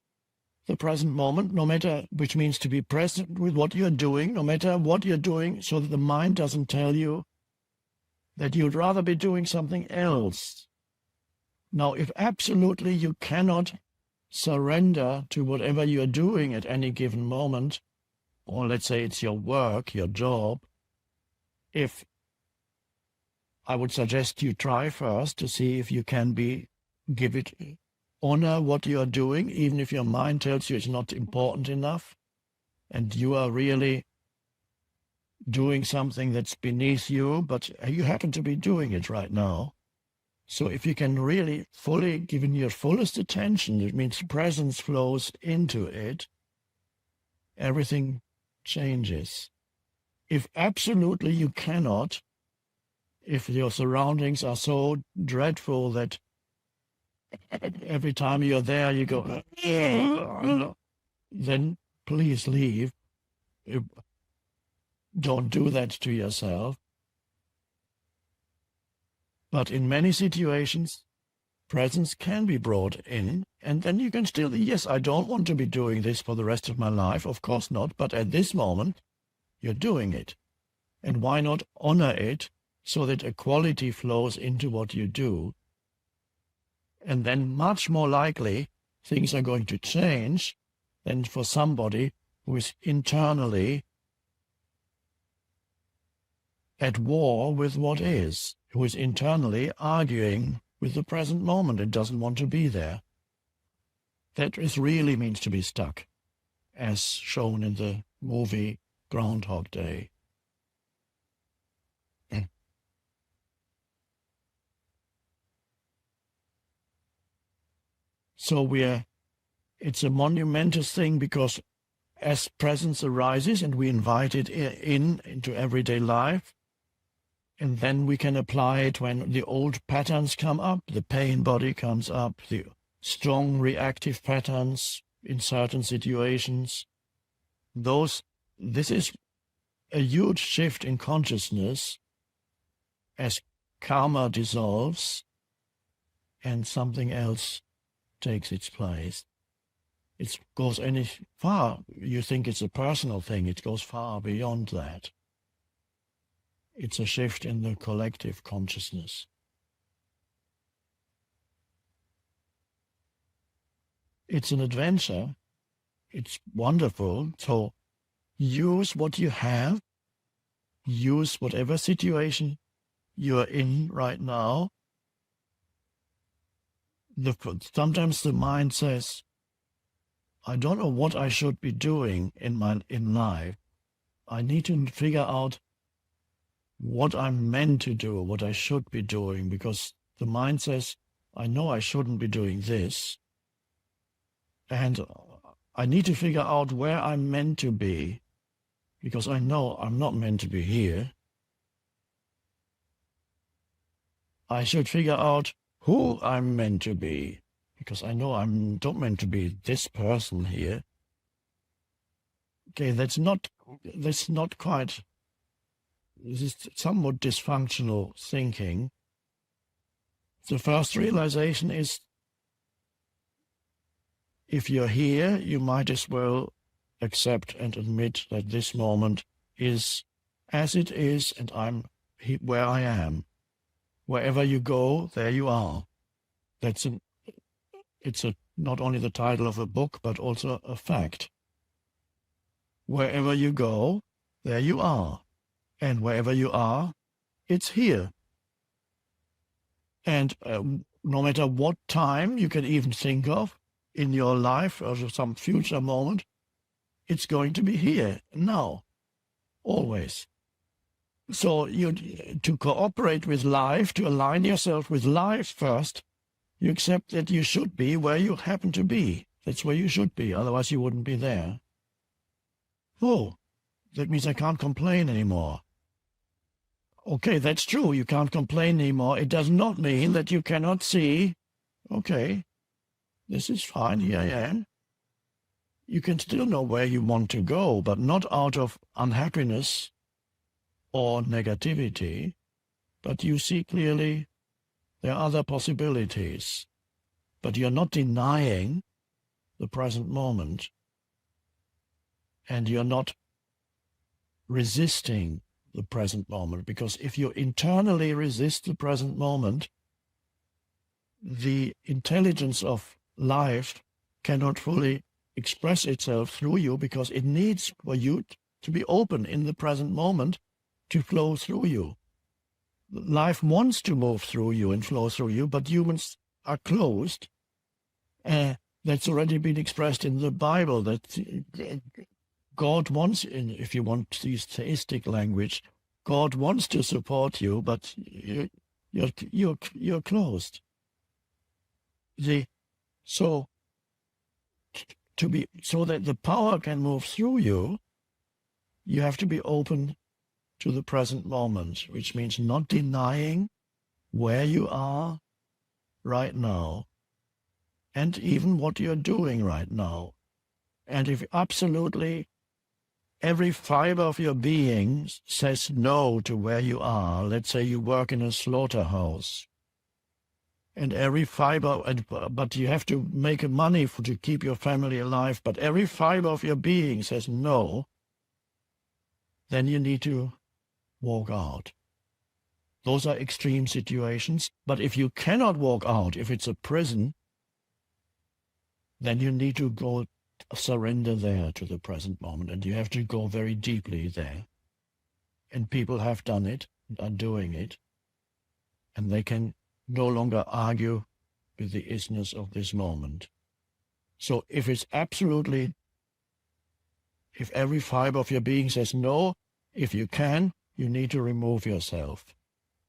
the present moment, no matter, which means to be present with what you're doing, no matter what you're doing, so that the mind doesn't tell you that you'd rather be doing something else. Now, if absolutely you cannot surrender to whatever you're doing at any given moment, or let's say it's your work, your job, if I would suggest you try first to see if you can give it honor what you are doing, even if your mind tells you it's not important enough, and you are really doing something that's beneath you, but you happen to be doing it right now. So if you can really fully give it your fullest attention, it means presence flows into it, everything changes. If absolutely you cannot, if your surroundings are so dreadful that every time you're there, you go, then please leave. Don't do that to yourself. But in many situations, presence can be brought in, and then you can still, yes, I don't want to be doing this for the rest of my life, of course not, but at this moment, you're doing it. And why not honor it so that a quality flows into what you do? And then much more likely things are going to change than for somebody who is internally at war with what is, who is internally arguing with the present moment and doesn't want to be there. That really means to be stuck, as shown in the movie Groundhog Day. So it's a monumentous thing, because as presence arises and we invite it into everyday life, and then we can apply it when the old patterns come up, the pain body comes up, the strong reactive patterns in certain situations. This is a huge shift in consciousness, as karma dissolves and something else takes its place. It goes any far. You think it's a personal thing. It goes far beyond that. It's a shift in the collective consciousness. It's an adventure. It's wonderful. So use what you have. Use whatever situation you're in right now. Sometimes the mind says, I don't know what I should be doing in life. I need to figure out what I'm meant to do, what I should be doing, because the mind says, I know I shouldn't be doing this, and I need to figure out where I'm meant to be, because I know I'm not meant to be here. I should figure out who I'm meant to be, because I know I'm not meant to be this person here. Okay, that's not quite, this is somewhat dysfunctional thinking. The first realization is, if you're here, you might as well accept and admit that this moment is as it is, and I'm where I am. Wherever you go, there you are. It's not only the title of a book, but also a fact. Wherever you go, there you are. And wherever you are, it's here. And no matter what time you can even think of in your life or some future moment, it's going to be here, now, always. So to cooperate with life, to align yourself with life first, you accept that you should be where you happen to be. That's where you should be, otherwise you wouldn't be there. Oh, that means I can't complain anymore. Okay, that's true, you can't complain anymore. It does not mean that you cannot see, okay, this is fine, here I am. You can still know where you want to go, but not out of unhappiness or negativity, but you see clearly there are other possibilities. But you're not denying the present moment, and you're not resisting the present moment, because if you internally resist the present moment, the intelligence of life cannot fully express itself through you, because it needs for you to be open in the present moment to flow through you. Life wants to move through you and flow through you, but humans are closed. That's already been expressed in the Bible, that God wants, if you want to use theistic language, God wants to support you, but you're closed. So that the power can move through you, you have to be open to the present moment, which means not denying where you are right now, and even what you're doing right now. And if absolutely every fiber of your being says no to where you are, let's say you work in a slaughterhouse, and every fiber, but you have to make money to keep your family alive, but every fiber of your being says no, then you need to walk out. Those are extreme situations, but if you cannot walk out, if it's a prison, then you need to go surrender there to the present moment, and you have to go very deeply there. And people have done it, and are doing it, and they can no longer argue with the isness of this moment. So if every fiber of your being says no, if you can, you need to remove yourself.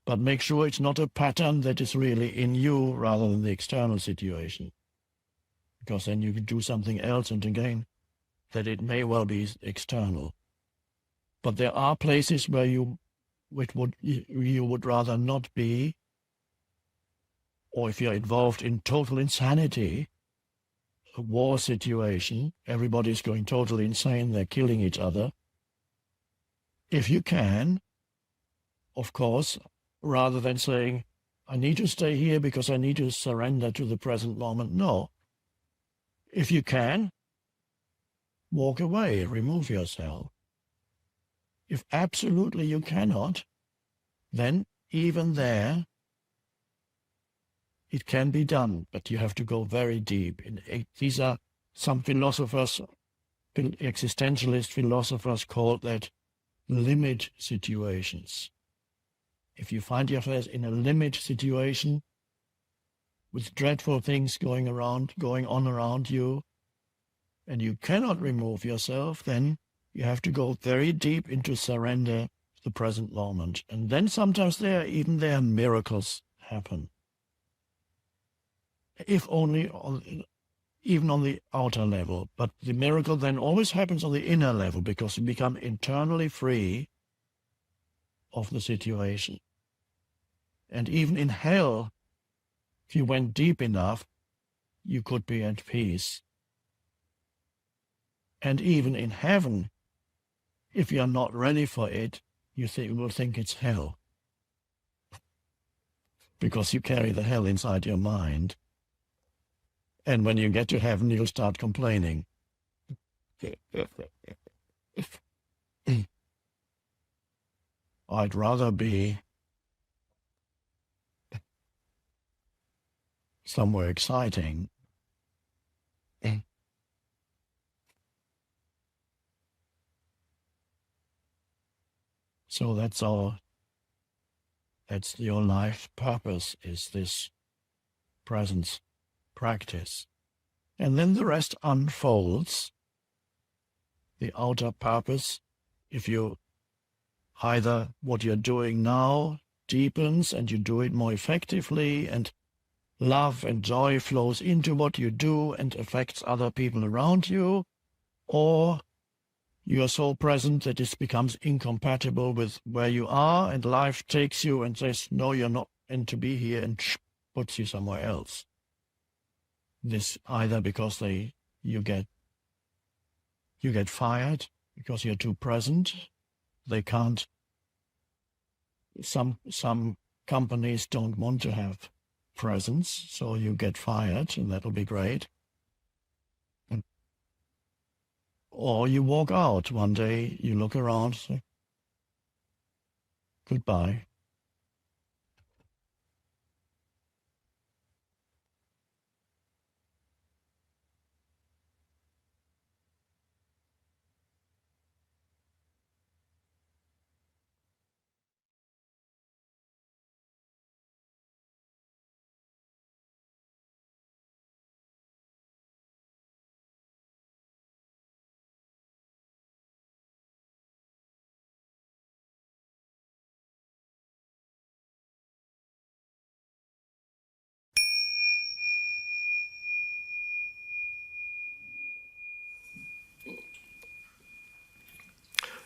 But make sure it's not a pattern that is really in you rather than the external situation. Because then you can do something else, and again, that it may well be external. But there are places where you would rather not be, or if you're involved in total insanity, a war situation, everybody's going totally insane, they're killing each other. If you can, of course, rather than saying, I need to stay here because I need to surrender to the present moment. No. If you can, walk away, remove yourself. If absolutely you cannot, then even there, it can be done, but you have to go very deep. These are some philosophers, existentialist philosophers call that limit situations. If you find yourself in a limit situation with dreadful things going on around you, and you cannot remove yourself, then you have to go very deep into surrender to the present moment. And then sometimes there miracles happen. If only even on the outer level. But the miracle then always happens on the inner level because you become internally free of the situation. And even in hell, if you went deep enough, you could be at peace. And even in heaven, if you're not ready for it, you will think it's hell. Because you carry the hell inside your mind. And when you get to heaven, you'll start complaining. I'd rather be somewhere exciting. So that's your life purpose, is this presence practice. And then the rest unfolds. The outer purpose, if you either what you're doing now deepens and you do it more effectively, and love and joy flows into what you do and affects other people around you, or you are so present that it becomes incompatible with where you are, and life takes you and says, no, you're not meant to be here, and puts you somewhere else. This either because you get fired because you're too present. They can't. Some companies don't want to have presence, so you get fired, and that'll be great. Or you walk out one day, you look around, say, goodbye.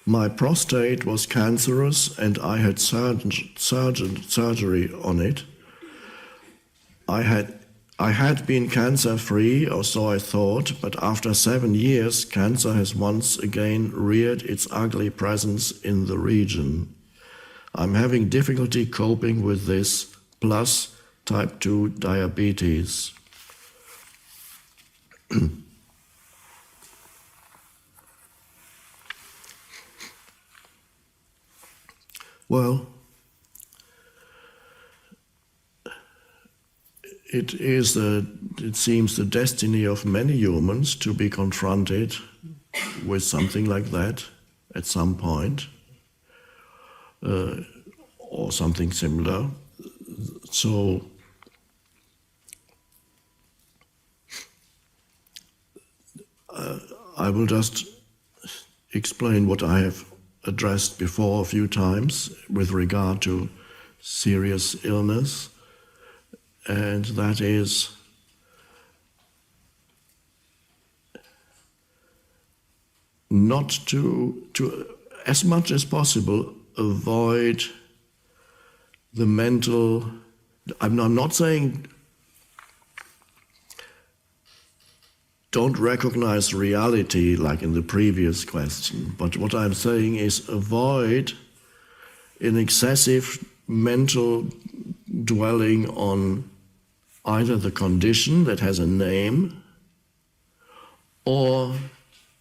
My prostate was cancerous and I had surgery on it. I had been cancer-free, or so I thought, but after 7 years, cancer has once again reared its ugly presence in the region. I'm having difficulty coping with this, plus type 2 diabetes. Well, it seems the destiny of many humans to be confronted with something like that at some point, or something similar. So I will just explain what I have addressed before a few times with regard to serious illness, and that is not to as much as possible avoid the mental. I'm not saying don't recognize reality like in the previous question, but what I'm saying is avoid an excessive mental dwelling on either the condition that has a name or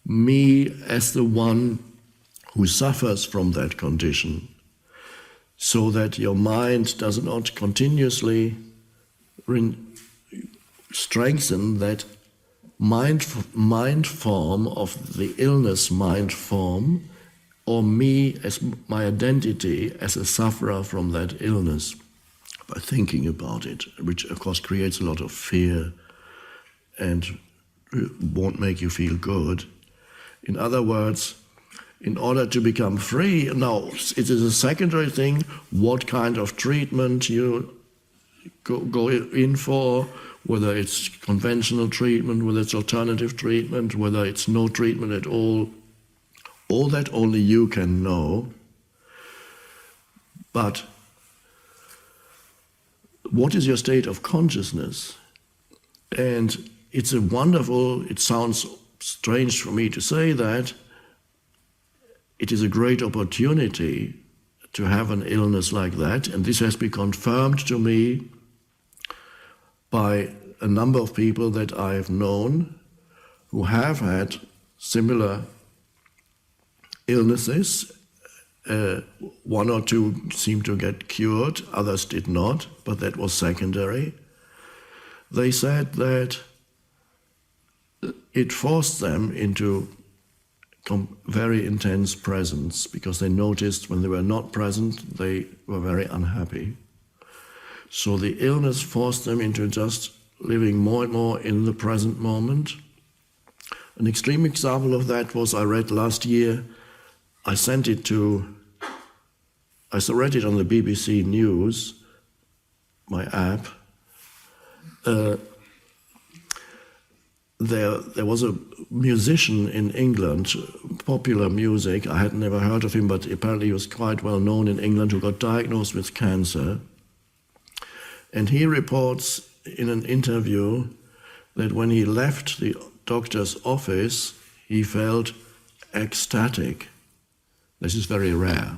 me as the one who suffers from that condition, so that your mind does not continuously strengthen that mind form of the illness mind form, or me as my identity as a sufferer from that illness, by thinking about it, which of course creates a lot of fear and won't make you feel good. In other words, in order to become free, now it is a secondary thing what kind of treatment you go in for, whether it's conventional treatment, whether it's alternative treatment, whether it's no treatment at all that only you can know. But what is your state of consciousness? And it's a wonderful, it sounds strange for me to say that, it is a great opportunity to have an illness like that, and this has been confirmed to me by a number of people that I have known who have had similar illnesses. One or two seemed to get cured, others did not, but that was secondary. They said that it forced them into very intense presence, because they noticed when they were not present, they were very unhappy. So the illness forced them into just living more and more in the present moment. An extreme example of that was, I read last year, I read it on the BBC News, my app. There was a musician in England, popular music, I had never heard of him, but apparently he was quite well known in England, who got diagnosed with cancer. And he reports in an interview that when he left the doctor's office, he felt ecstatic. This is very rare.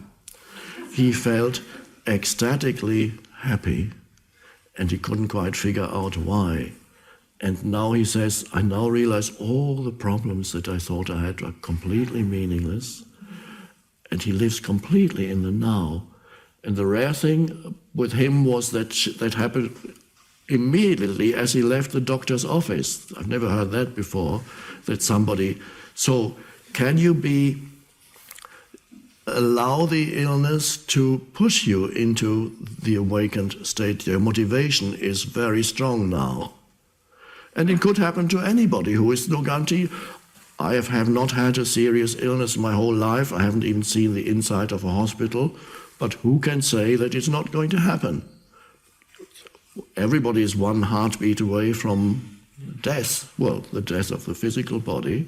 He felt ecstatically happy, and he couldn't quite figure out why. And now he says, I now realize all the problems that I thought I had are completely meaningless. And he lives completely in the now. And the rare thing with him was that happened immediately as he left the doctor's office. I've never heard that before, that somebody... So can you allow the illness to push you into the awakened state? Your motivation is very strong now. And it could happen to anybody who is no guarantee. I have not had a serious illness my whole life. I haven't even seen the inside of a hospital. But who can say that it's not going to happen? Everybody is one heartbeat away from death. Well, the death of the physical body.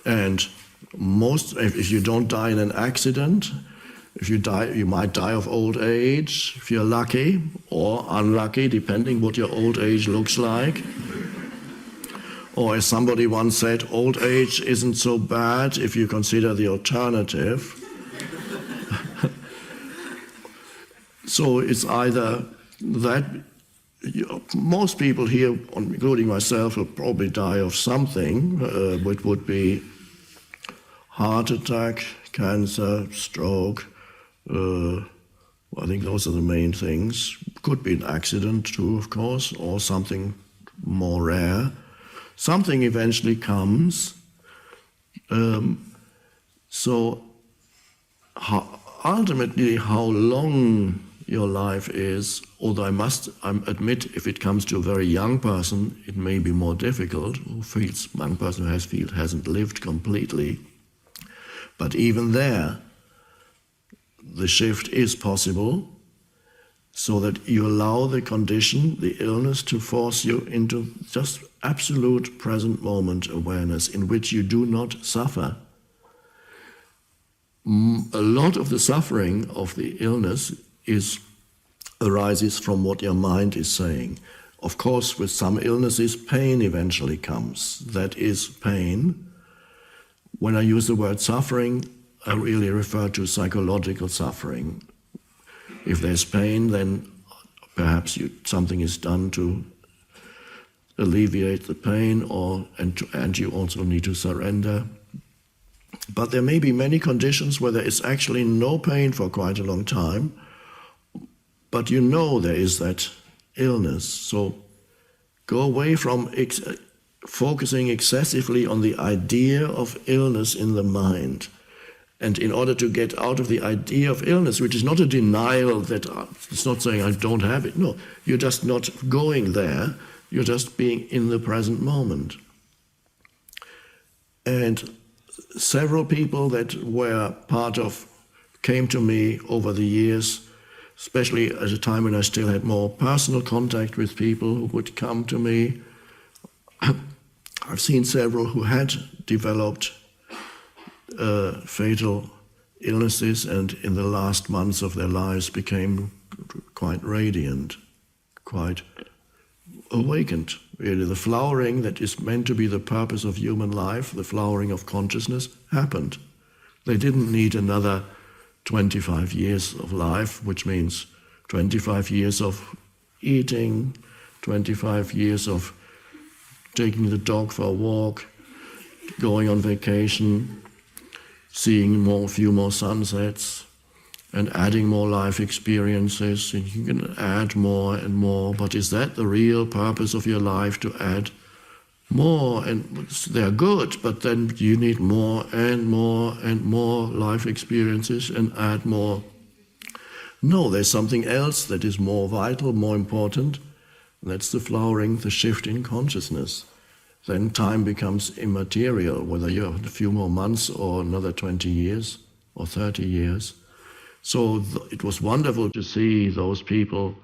And if you don't die in an accident, if you die, you might die of old age, if you're lucky, or unlucky, depending what your old age looks like. Or as somebody once said, old age isn't so bad if you consider the alternative. So it's either that, most people here, including myself, will probably die of something, which would be heart attack, cancer, stroke. I think those are the main things. Could be an accident too, of course, or something more rare. Something eventually comes. So ultimately, how long your life is, although I admit, if it comes to a very young person, it may be more difficult. Young person who hasn't lived completely. But even there, the shift is possible, so that you allow the condition, the illness, to force you into just absolute present moment awareness in which you do not suffer. A lot of the suffering of the illness arises from what your mind is saying. Of course, with some illnesses, pain eventually comes. That is pain. When I use the word suffering, I really refer to psychological suffering. If there's pain, then perhaps something is done to alleviate the pain, and you also need to surrender. But there may be many conditions where there is actually no pain for quite a long time, but you know there is that illness. So go away from focusing excessively on the idea of illness in the mind. And in order to get out of the idea of illness, which is not a denial that it's not saying I don't have it. No, you're just not going there. You're just being in the present moment. And several people that came to me over the years, especially at a time when I still had more personal contact with people who would come to me. I've seen several who had developed fatal illnesses, and in the last months of their lives became quite radiant, quite awakened. Really, the flowering that is meant to be the purpose of human life, the flowering of consciousness, happened. They didn't need another 25 years of life, which means 25 years of eating, 25 years of taking the dog for a walk, going on vacation, seeing a few more sunsets, and adding more life experiences. And you can add more and more, but is that the real purpose of your life, to add more? And they're good, but then you need more and more and more life experiences and add more. No, there's something else that is more vital, more important. That's the flowering, the shift in consciousness. Then time becomes immaterial, whether you have a few more months or another 20 years or 30 years. So it was wonderful to see those people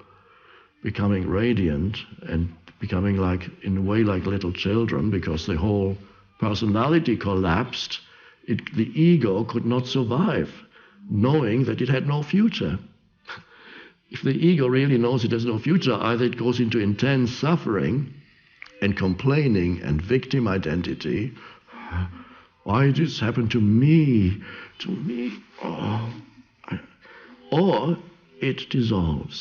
becoming radiant and becoming in a way like little children, because the whole personality collapsed. The ego could not survive, knowing that it had no future. If the ego really knows it has no future, either it goes into intense suffering and complaining and victim identity. Why did this happen to me? To me? Oh. Or it dissolves.